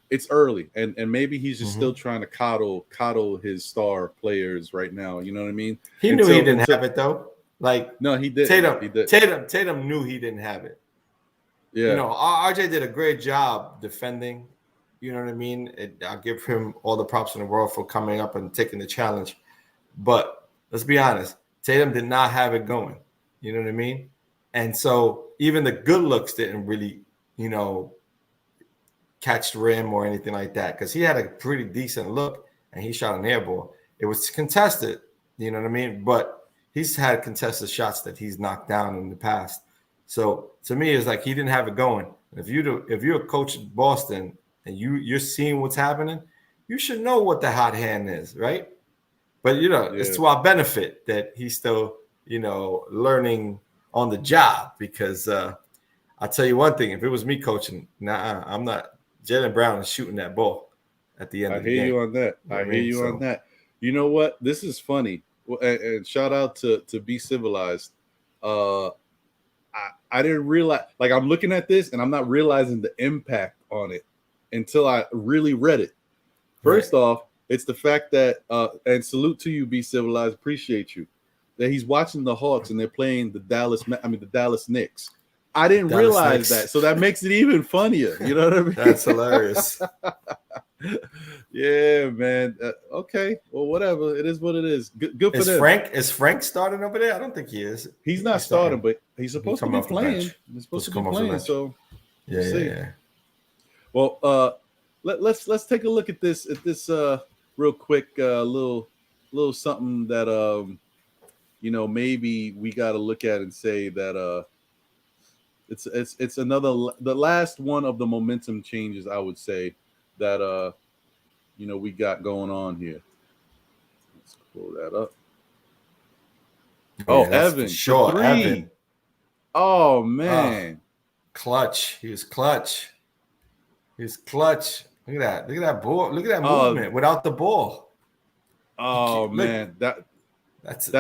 It's early, and maybe he's just still trying to coddle his star players right now. You know what I mean? He knew he didn't have it though. Like no, he did. Tatum knew he didn't have it. Yeah. RJ did a great job defending. You know what I mean? I'll give him all the props in the world for coming up and taking the challenge. But let's be honest, Tatum did not have it going. You know what I mean? And so even the good looks didn't really, catch the rim or anything like that because he had a pretty decent look and he shot an air ball. It was contested, you know what I mean? But he's had contested shots that he's knocked down in the past. So to me, it's like he didn't have it going. If you're a coach in Boston and you're seeing what's happening, you should know what the hot hand is, right? But it's to our benefit that he's still, learning on the job because I'll tell you one thing: if it was me coaching, I'm not. Jaylen Brown is shooting that ball at the end of the game. I hear you on that. I hear you on that. You know what? This is funny. And shout out to Be Civilized. I didn't realize, like, I'm looking at this and I'm not realizing the impact on it until I really read it. First off, it's the fact that, and salute to you, Be Civilized, appreciate you, that he's watching the Hawks and they're playing the Dallas Knicks. I didn't realize that, so that makes it even funnier. You know what I mean? That's hilarious. Yeah, man. Okay, well, whatever. It is what it is. Good for them. Is Frank starting over there? I don't think he is. He's not starting, but he's supposed to be playing. He's supposed to be playing. So yeah. Well, let's take a look at this real quick. Little something that maybe we got to look at and say that it's the last one of the momentum changes, I would say, that we got going on here. Let's pull that up. Evan, sure, Evan. Oh man, clutch. He was clutch. Look at that. Look at that ball. Look at that movement without the ball. Oh man, that's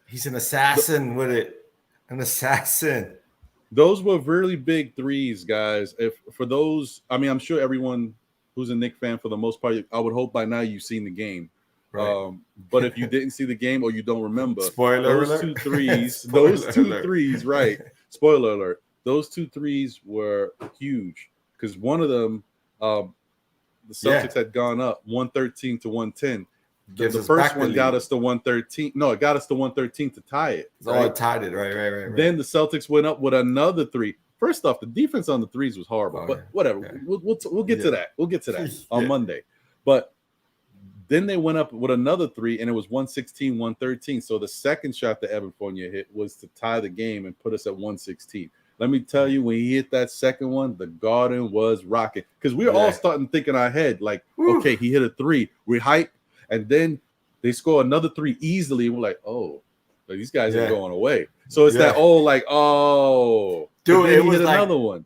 he's an assassin with it. An assassin. Those were really big threes, guys. For those, I'm sure everyone who's a Knicks fan, for the most part, I would hope by now you've seen the game. Right. But if you didn't see the game or you don't remember, Spoiler those alert. 2 threes, Spoiler those 2 alert. threes, right? Spoiler alert. Those 2 threes were huge because one of them, the Celtics had gone up 113 to 110. The first one got us to 113. No, it got us to 113 to tie it. Right? Oh, it tied it. Right. Then the Celtics went up with another 3. First off, the defense on the threes was horrible, but whatever. Yeah. We'll get to that. We'll get to that on Monday. But then they went up with another 3, and it was 116, 113. So the second shot that Evan Fournier hit was to tie the game and put us at 116. Let me tell you, when he hit that second one, the Garden was rocking because we were all starting to think in our head, like, okay, he hit a 3. We hype, and then they score another 3 easily. We're like, oh, these guys are going away. So it's that old, like, oh. Dude, it was like another one.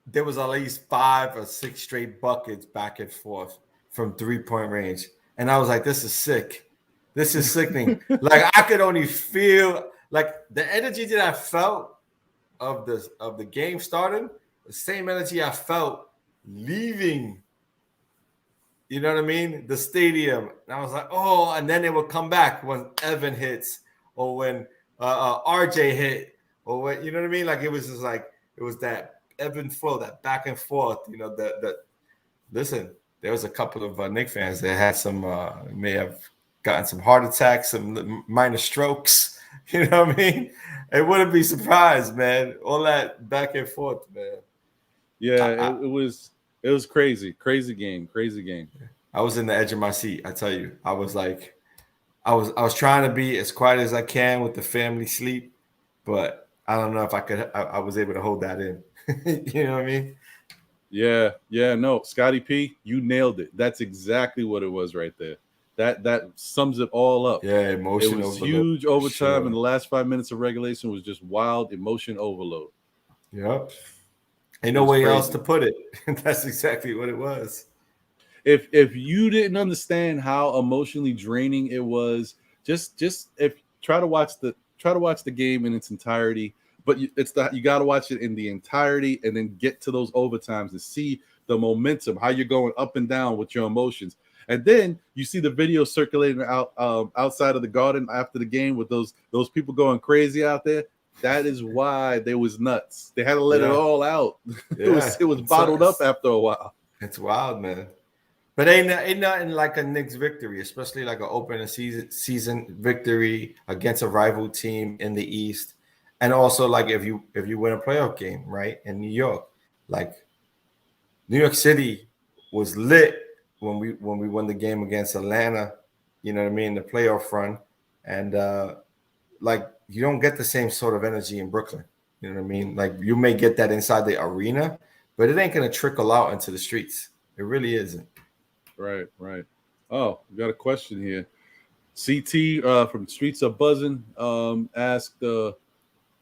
There was at least 5 or 6 straight buckets back and forth from 3-point range. And I was like, this is sick. This is sickening. Like, I could only feel, like, the energy that I felt of the game starting, the same energy I felt leaving, you know what I mean, the stadium. And I was like, oh, and then it would come back when Evan hits or when RJ hit. Or what, you know what I mean? Like it was just like it was that ebb and flow, that back and forth. You know, listen, there was a couple of Knicks fans that had some may have gotten some heart attacks, some minor strokes. You know what I mean? It wouldn't be surprised, man. All that back and forth, man. Yeah, it was crazy game. I was in the edge of my seat. I tell you, I was like, I was trying to be as quiet as I can with the family sleep, but I don't know if I could. I was able to hold that in. You know what I mean? Yeah. No, Scotty P, you nailed it. That's exactly what it was right there. That sums it all up. Yeah, emotion. It was huge overtime, and the last 5 minutes of regulation was just wild emotion overload. Yep. Ain't no way else to put it. That's exactly what it was. If you didn't understand how emotionally draining it was, just try to watch the game in its entirety. But you got to watch it in the entirety and then get to those overtimes to see the momentum, how you're going up and down with your emotions. And then you see the video circulating outside of the Garden after the game with those people going crazy out there. That is why they was nuts. They had to let it all out. Yeah. It was bottled up after a while. It's wild, man. But ain't nothing like a Knicks victory, especially like an opening season victory against a rival team in the East. And also, like if you win a playoff game, right, in New York, like New York City was lit when we won the game against Atlanta, you know what I mean, the playoff run, and like you don't get the same sort of energy in Brooklyn, you know what I mean? Like you may get that inside the arena, but it ain't gonna trickle out into the streets. It really isn't. Right. Oh, we got a question here. CT from Streets of Buzzing asked.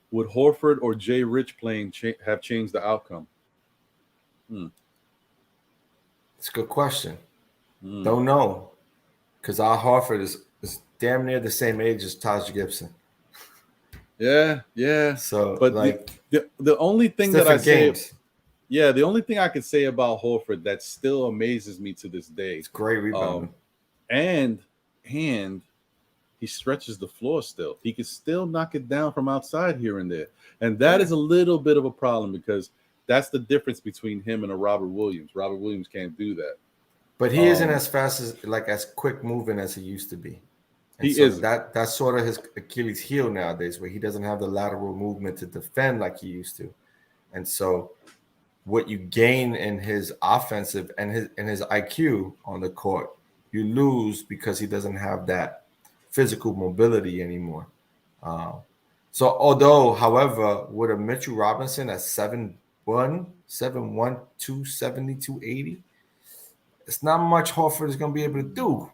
Would Horford or Jay Rich playing have changed the outcome? It's a good question. Don't know. Because our Horford is damn near the same age as Taj Gibson. Yeah. So, but like the only thing that I say, games. Yeah, the only thing I could say about Horford that still amazes me to this day. It's great rebound. And he stretches the floor still. He can still knock it down from outside here and there. And that is a little bit of a problem because that's the difference between him and a Robert Williams. Robert Williams can't do that. But he isn't as fast as quick moving as he used to be. And he is. That's sort of his Achilles heel nowadays, where he doesn't have the lateral movement to defend like he used to. And so what you gain in his offensive and his IQ on the court, you lose because he doesn't have that physical mobility anymore. However, with a Mitchell Robinson at 7'1", 270, 280, it's not much Horford is going to be able to do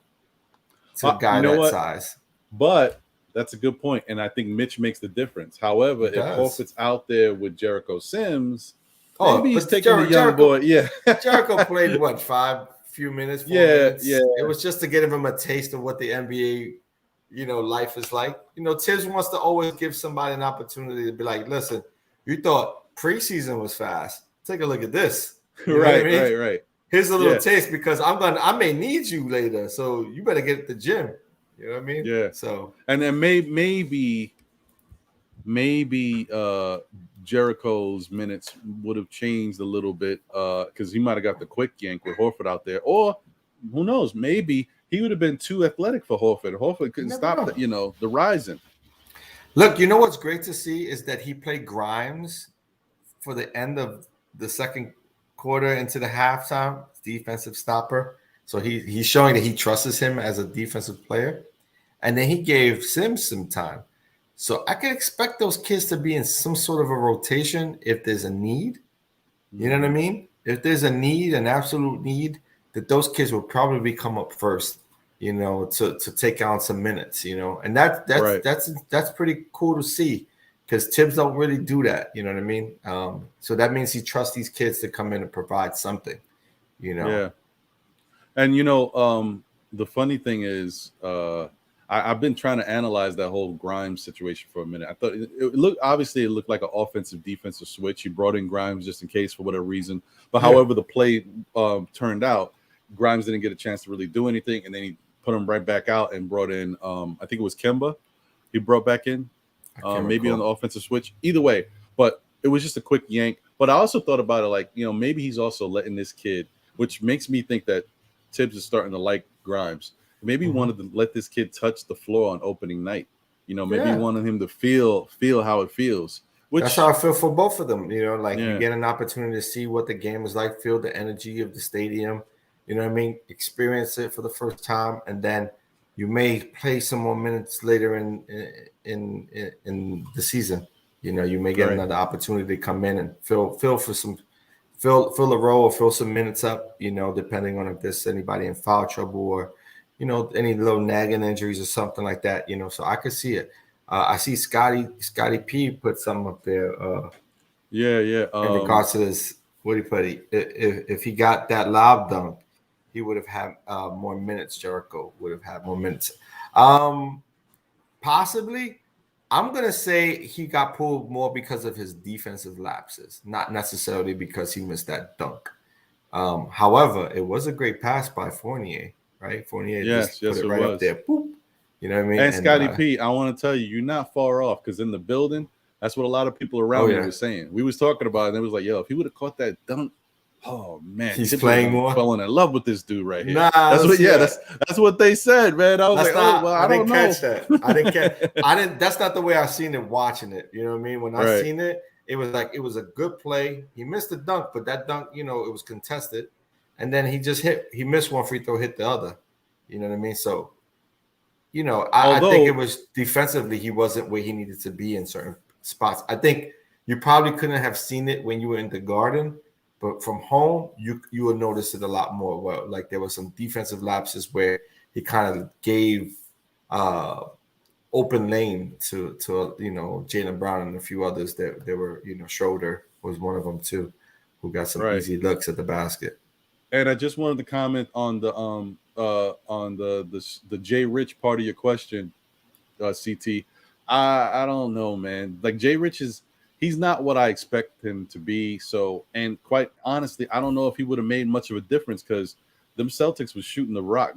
to a guy that size. But that's a good point, and I think Mitch makes the difference. However, if Horford's out there with Jericho Sims, maybe he's taking the young boy. Yeah, Jericho played what, 4 minutes? Yeah. It was just to give him a taste of what the NBA, life is like. Tibbs wants to always give somebody an opportunity to be like, listen, you thought preseason was fast. Take a look at this. Right. here's a little taste because I may need you later, so you better get at the gym. You know what I mean? Yeah. So and then maybe Jericho's minutes would have changed a little bit because he might have got the quick yank with Horford out there, or who knows, maybe he would have been too athletic for Horford. Horford couldn't stop the rising. Look, you know what's great to see is that he played Grimes for the end of the second quarter into the halftime, defensive stopper. So he's showing that he trusts him as a defensive player. And then he gave Sims some time. So I can expect those kids to be in some sort of a rotation if there's a need. You know what I mean? If there's a need, an absolute need, that those kids will probably come up first, you know, to take on some minutes, you know. And that's pretty cool to see because Tibbs don't really do that, you know what I mean? So that means he trusts these kids to come in and provide something, you know. Yeah. And you know, the funny thing is, I've been trying to analyze that whole Grimes situation for a minute. I thought it looked like an offensive defensive switch. He brought in Grimes just in case for whatever reason. But however the play turned out, Grimes didn't get a chance to really do anything, and then he put him right back out and brought in I think it was Kemba. He brought back in maybe on the offensive switch. Either way, but it was just a quick yank. But I also thought about it like, you know, maybe he's also letting this kid, which makes me think that Tibbs is starting to like Grimes. Maybe he wanted to let this kid touch the floor on opening night. You know, maybe he wanted him to feel how it feels. That's how I feel for both of them. You know, like you get an opportunity to see what the game is like, feel the energy of the stadium. You know what I mean? Experience it for the first time, and then you may play some more minutes later in the season. You know, you may get another opportunity to come in and fill a role or fill some minutes up. You know, depending on if there's anybody in foul trouble or, you know, any little nagging injuries or something like that, you know, so I could see it. I see Scotty P put something up there. In regards to this, what he put, if he got that lob dunk, he would have had more minutes. Jericho would have had more minutes. Possibly. I'm going to say he got pulled more because of his defensive lapses, not necessarily because he missed that dunk. However, it was a great pass by Fournier. Right, Fournier just put it right up there. Boop. You know what I mean? And Scotty P, I want to tell you, you're not far off because in the building, that's what a lot of people around me were saying. We was talking about it, and it was like, yo, if he would have caught that dunk, oh man, he's playing more. Falling in love with this dude right here. That's what they said, man. I was I didn't catch that. That's not the way I seen it watching it. You know what I mean? When I seen it, it was like it was a good play. He missed the dunk, but that dunk, you know, it was contested. And then he missed one free throw, hit the other. You know what I mean? So, you know, I think it was defensively, he wasn't where he needed to be in certain spots. I think you probably couldn't have seen it when you were in the Garden, but from home, you would notice it a lot more. Well, like there were some defensive lapses where he kind of gave open lane to you know, Jaylen Brown and a few others that they were, you know, Schroeder was one of them too, who got some easy looks at the basket. And I just wanted to comment on the Jay Rich part of your question, CT. I don't know, man. Like Jay Rich he's not what I expect him to be. So, and quite honestly, I don't know if he would have made much of a difference because them Celtics was shooting the rock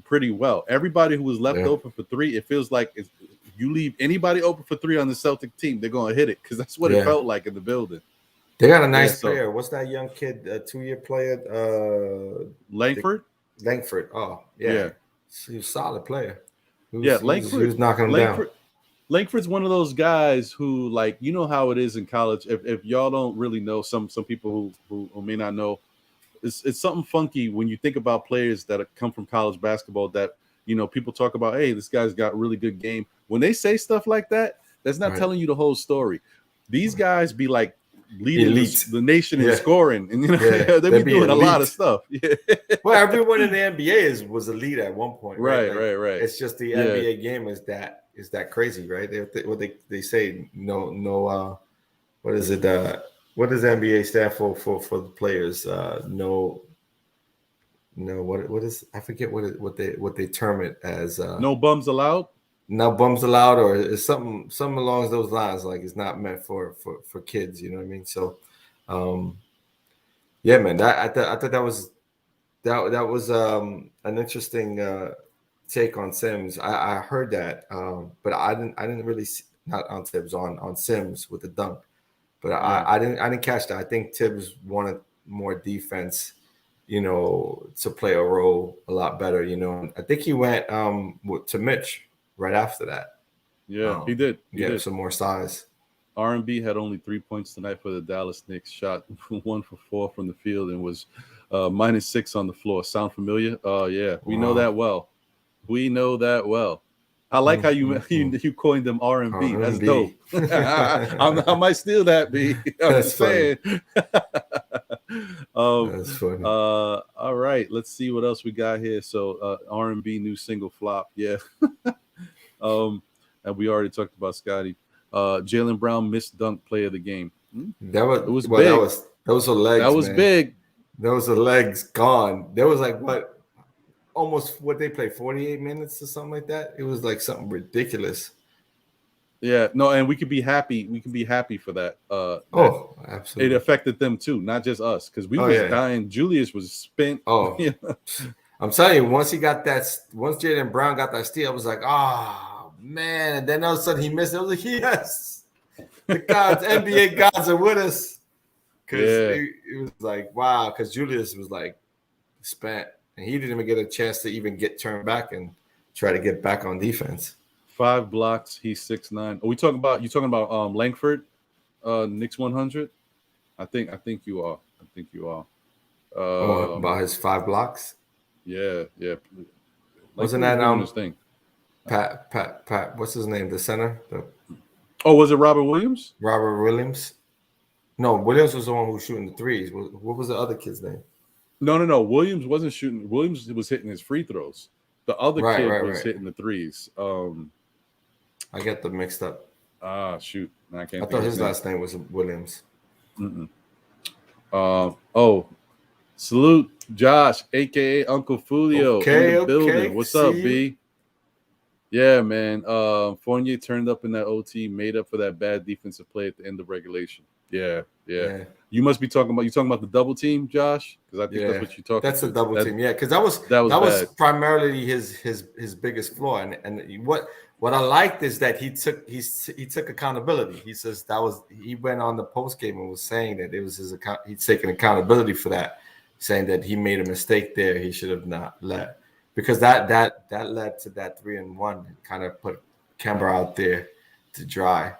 pretty well. Everybody who was left open for three, it feels like if you leave anybody open for three on the Celtic team, they're gonna hit it because that's what it felt like in the building. They got a nice player. What's that young kid? A 2-year player. Langford. Langford. Oh, yeah. He's a solid player. Langford. He was knocking him down. Langford's one of those guys who, like, you know how it is in college. If y'all don't really know, some people who may not know, it's something funky when you think about players that come from college basketball that, you know, people talk about, hey, this guy's got really good game. When they say stuff like that, that's not telling you the whole story. These guys be like leading the nation in scoring, and you know they be doing a lot of stuff. Well, everyone in the NBA was a lead at one point, right? It's just the NBA game is that crazy, right? They say no. What is it? What does NBA stand for the players? No. What is? I forget what they term it as. No bums allowed. No bums allowed, or it's something along those lines. Like it's not meant for kids. You know what I mean? So, yeah, man. I thought that was that was an interesting take on Sims. I heard that, but I didn't really see, not on Tibbs, on Sims with the dunk. But I didn't catch that. I think Tibbs wanted more defense, to play a role a lot better. And I think he went to Mitch right after that. Yeah, he did. He did some more size. R&B had only 3 points tonight for the Dallas Knicks. Shot 1 for 4 from the field and was -6 on the floor. Sound familiar? Yeah, we know that well. We know that well. I like how you coined them R&B. That's dope. I might steal that, B. I'm just saying. That's funny. All right, let's see what else we got here. So R&B new single flop. Yeah. And we already talked about Scotty. Jaylen Brown missed dunk play of the game. That was big. Those were legs. That was big. Those are legs gone. There was like almost what they played 48 minutes or something like that. It was like something ridiculous. Yeah, no, and we could be happy. We can be happy for that. Absolutely. It affected them too, not just us, because we was dying. Julius was spent. I'm telling you, once Jaylen Brown got that steal, I was like, man. And then all of a sudden he missed it. I was like, yes, the gods, NBA gods are with us. Because it was like, wow, because Julius was like spent. And he didn't even get a chance to even get turned back and try to get back on defense. 5 blocks. He's 6'9". Are we talking about Langford, Knicks 100? I think you are. About his 5 blocks. Yeah. Wasn't that his thing? Pat. What's his name? The center. Was it Robert Williams? Robert Williams. No, Williams was the one who was shooting the threes. What was the other kid's name? No. Williams wasn't shooting. Williams was hitting his free throws. The other kid was hitting the threes. I get them mixed up. Shoot. I thought his last name was Williams. Salute Josh, aka Uncle Fulio, in the building. What's up, B? Yeah, man. Fournier turned up in that OT, made up for that bad defensive play at the end of regulation. Yeah. You must be talking about the double team, Josh, because I think that's what you're talking. That's the double team, yeah. Because that was primarily his biggest flaw, and what I liked is that he took accountability. He says he went on the post game and was saying that it was his account. He's taking accountability for that, saying that he made a mistake there. He should have not let, because that led to that 3-and-1 and kind of put Kemba out there to dry,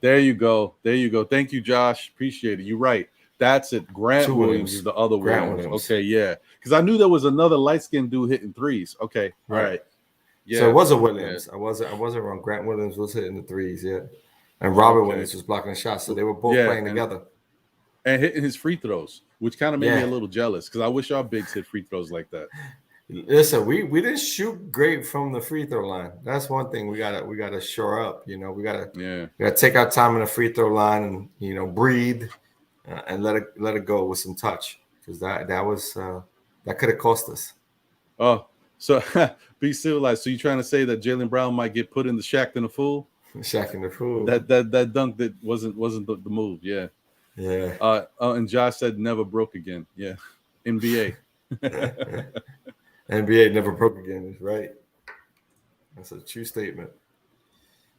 There you go. Thank you, Josh. Appreciate it. You're right. That's it. Grant Williams is the other Williams. Okay, yeah. Because I knew there was another light-skinned dude hitting threes. Okay, all right. Yeah. So it was a Williams. I wasn't wrong. Grant Williams was hitting the threes, yeah. And Robert Williams was blocking shots. So they were both playing together. And hitting his free throws, which kind of made me a little jealous because I wish our bigs hit free throws like that. Listen, we didn't shoot great from the free throw line. That's one thing we gotta shore up. We gotta take our time in the free throw line and breathe and let it go with some touch, because that could have cost us. Oh, so be civilized. So you trying to say that Jaylen Brown might get put in the Shaq and the Fool? Shaq and the Fool. That dunk that wasn't the move. Yeah. Yeah. And Josh said never broke again. Yeah. NBA. NBA never broke again. Is right. That's a true statement.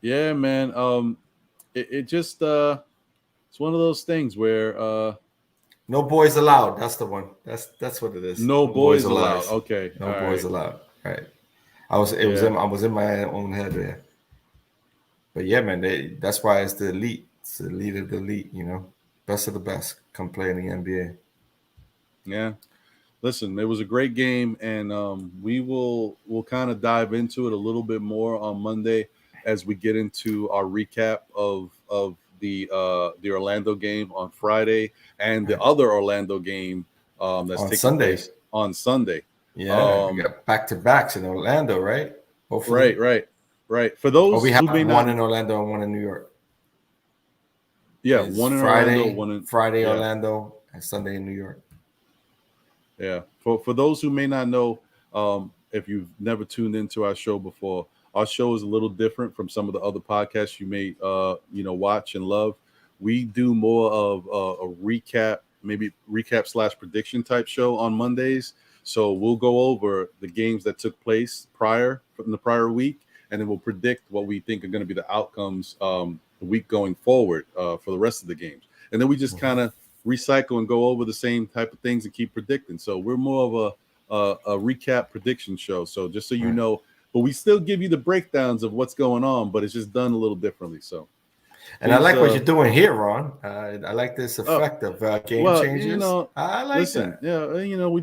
Yeah, man. It just it's one of those things where no boys allowed. That's the one. That's what it is. No boys allowed. Okay. No boys allowed. Right. I was in my own head there. But yeah, man, that's why it's the elite. It's the elite of the elite, Best of the best come play in the NBA. Yeah. Listen, it was a great game, and we'll kind of dive into it a little bit more on Monday as we get into our recap of the Orlando game on Friday and the other Orlando game that's taking place on Sunday. Yeah, we got back-to-backs in Orlando, right? Hopefully. Right. For those we have one in Orlando and one in New York. Yeah, one in Orlando, one in Friday Orlando, and Sunday in New York. Yeah. For those who may not know, if you've never tuned into our show before, our show is a little different from some of the other podcasts you may watch and love. We do more of a recap maybe recap / prediction type show on Mondays. So we'll go over the games that took place from the prior week, and then we'll predict what we think are going to be the outcomes the week going forward for the rest of the games. And then we just kind of recycle and go over the same type of things and keep predicting. So we're more of a recap prediction show. So just so you know, but we still give you the breakdowns of what's going on, but it's just done a little differently. So, and I like what you're doing here, Ron. I like this effect of game changers. You know, I like that. Yeah, you know, we're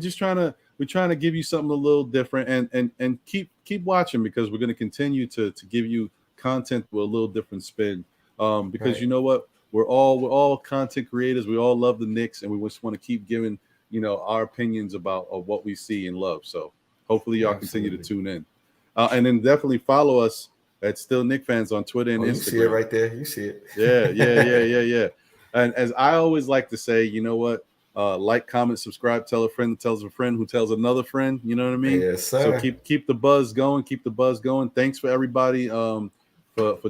trying to give you something a little different, and keep watching, because we're going to continue to give you content with a little different spin. Because you know what, we're all content creators. We all love the Knicks, and we just want to keep giving our opinions about what we see and love. So hopefully y'all continue to tune in, and then definitely follow us at Still Knick Fans on Twitter and Instagram. You see it right there. You see it. Yeah. And as I always like to say, you know what? Like, comment, subscribe, tell a friend, tells a friend who tells another friend. You know what I mean? Yes, sir. So keep the buzz going. Keep the buzz going. Thanks for everybody for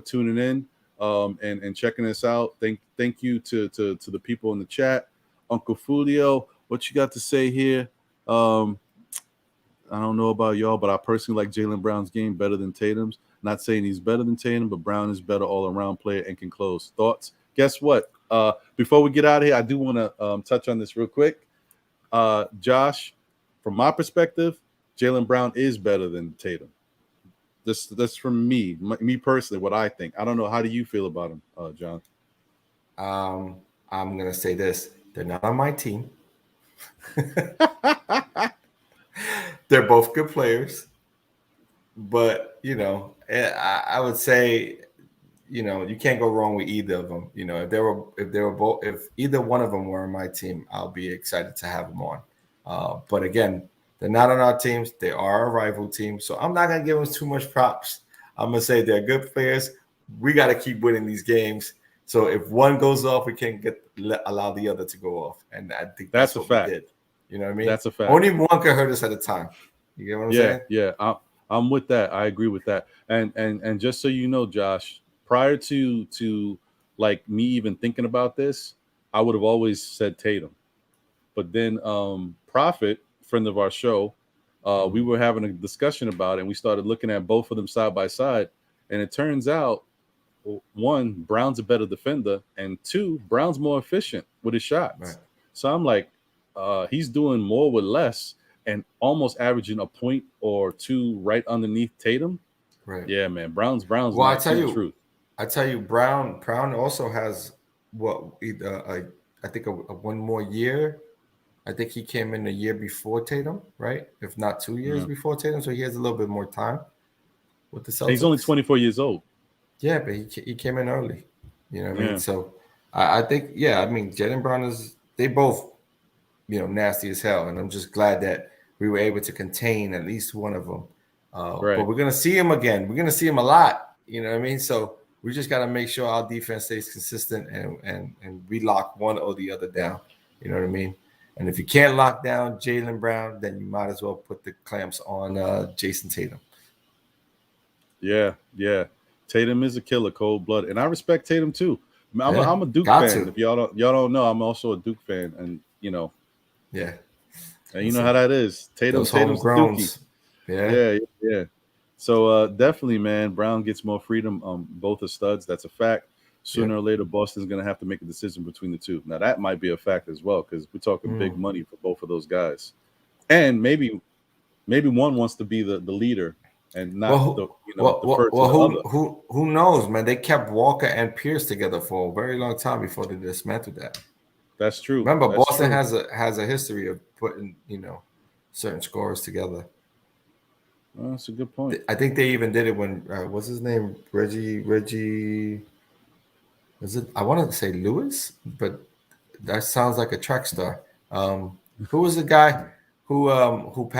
tuning in and checking us out. Thank you to the people in the chat. Uncle Fulio, what you got to say here? I don't know about y'all, but I personally like Jaylen Brown's game better than Tatum's. Not saying he's better than Tatum, but Brown is better all-around player and can close. Thoughts? Guess what? Before we get out of here, I do want to touch on this real quick. Josh, from my perspective, Jaylen Brown is better than Tatum. That's from me personally, what I think. I don't know. How do you feel about him, John? I'm going to say this. They're not on my team. They're both good players. But, I would say, you can't go wrong with either of them. If either one of them were on my team, I'll be excited to have them on. But again, they're not on our teams. They are a rival team. So I'm not going to give them too much props. I'm going to say they're good players. We got to keep winning these games. So if one goes off, we can't allow the other to go off. And I think that's what we did. You know what I mean? That's a fact. Only one can hurt us at a time. You get what I'm saying? Yeah. I'm with that. I agree with that. And just so you know, Josh, prior to like me even thinking about this, I would have always said Tatum. But then Prophet, friend of our show, we were having a discussion about it, and we started looking at both of them side by side. And it turns out, one, Brown's a better defender, and two, Brown's more efficient with his shots. Right. So I'm like, he's doing more with less and almost averaging a point or two right underneath Tatum. Right. Yeah, man. Brown's. Well, I tell you, Brown also has I think a one more year. I think he came in a year before Tatum, right? If not 2 years before Tatum, so he has a little bit more time with the Celtics. He's only 24 years old. Yeah, but he came in early. You know what I mean? So I think, Jaylen Brown they both, nasty as hell, and I'm just glad that we were able to contain at least one of them. Right. But we're gonna see him again. We're gonna see him a lot. You know what I mean? So we just gotta make sure our defense stays consistent and we lock one or the other down. You know what I mean? And if you can't lock down Jaylen Brown, then you might as well put the clamps on Jason Tatum. Yeah. Tatum is a killer, cold blood, and I respect Tatum too. I'm a Duke fan. If y'all don't know, I'm also a Duke fan, and Yeah. And you know how that is. Tatum's homegrowns. Yeah. So definitely, man, Brown gets more freedom. Both are studs. That's a fact. Sooner or later, Boston's going to have to make a decision between the two. Now, that might be a fact as well, because we're talking big money for both of those guys. And maybe one wants to be the leader and not the first. Who knows, man? They kept Walker and Pierce together for a very long time before they dismantled that. That's true. Remember, Boston has a history of putting certain scorers together. Well, that's a good point. I think they even did it when what's his name? Reggie. Is it? I wanted to say Lewis, but that sounds like a track star. Who was the guy who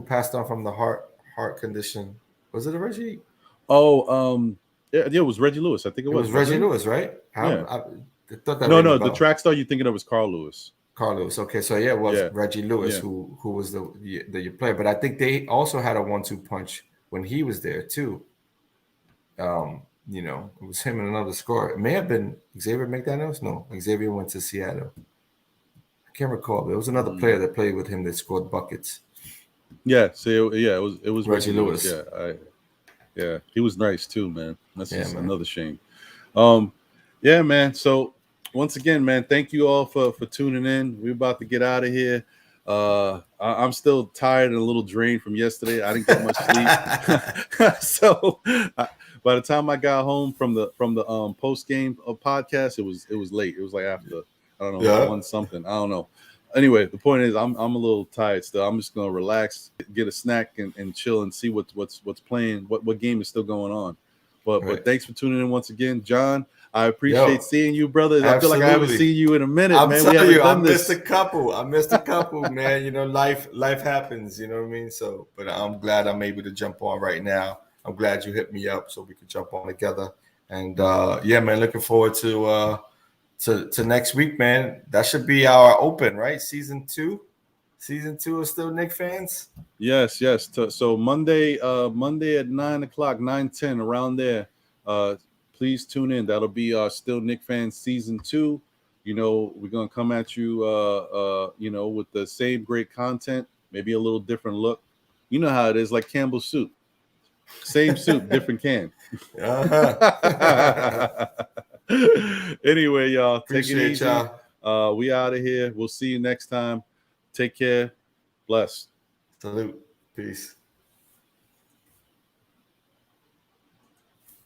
passed on from the heart condition? Was it a Reggie? It was Reggie Lewis. I think it was Reggie Lewis, right? Yeah. I thought that no, the track star you're thinking of was Carl Lewis. Carl Lewis. Okay, so it was Reggie Lewis who was the player, but I think they also had a 1-2 punch when he was there too. It was him and another scorer. It may have been Xavier McDaniels. No, Xavier went to Seattle. I can't recall. There was another player that played with him that scored buckets. Yeah, so it was Reggie Lewis. Yeah, he was nice too, man. That's just man. another shame. Yeah, man. So once again, man, thank you all for tuning in. We're about to get out of here. I'm still tired and a little drained from yesterday. I didn't get much sleep, so by the time I got home from the post game podcast, it was late. It was like after I don't know 1 something. I don't know. Anyway, the point is I'm a little tired still. I'm just gonna relax, get a snack, and chill and see what's playing, what game is still going on. But thanks for tuning in once again, John. I appreciate seeing you, brother. I feel like I haven't seen you in a minute, man. I'm telling you, I missed a couple, man. You know, life happens, you know what I mean? So, but I'm glad I'm able to jump on right now. I'm glad you hit me up so we could jump on together. And yeah, man, looking forward to next week, man. That should be our open, right? Season 2 is still Knicks fans. Yes. So Monday at 9:00, 9:10, around there. Please tune in. That'll be still Knicks fans season 2. You know, we're gonna come at you, you know, with the same great content, maybe a little different look. You know how it is, like Campbell's soup. Same soup, different can. Anyway, y'all, take it easy. Y'all. We out of here. We'll see you next time. Take care. Bless. Salute. Peace.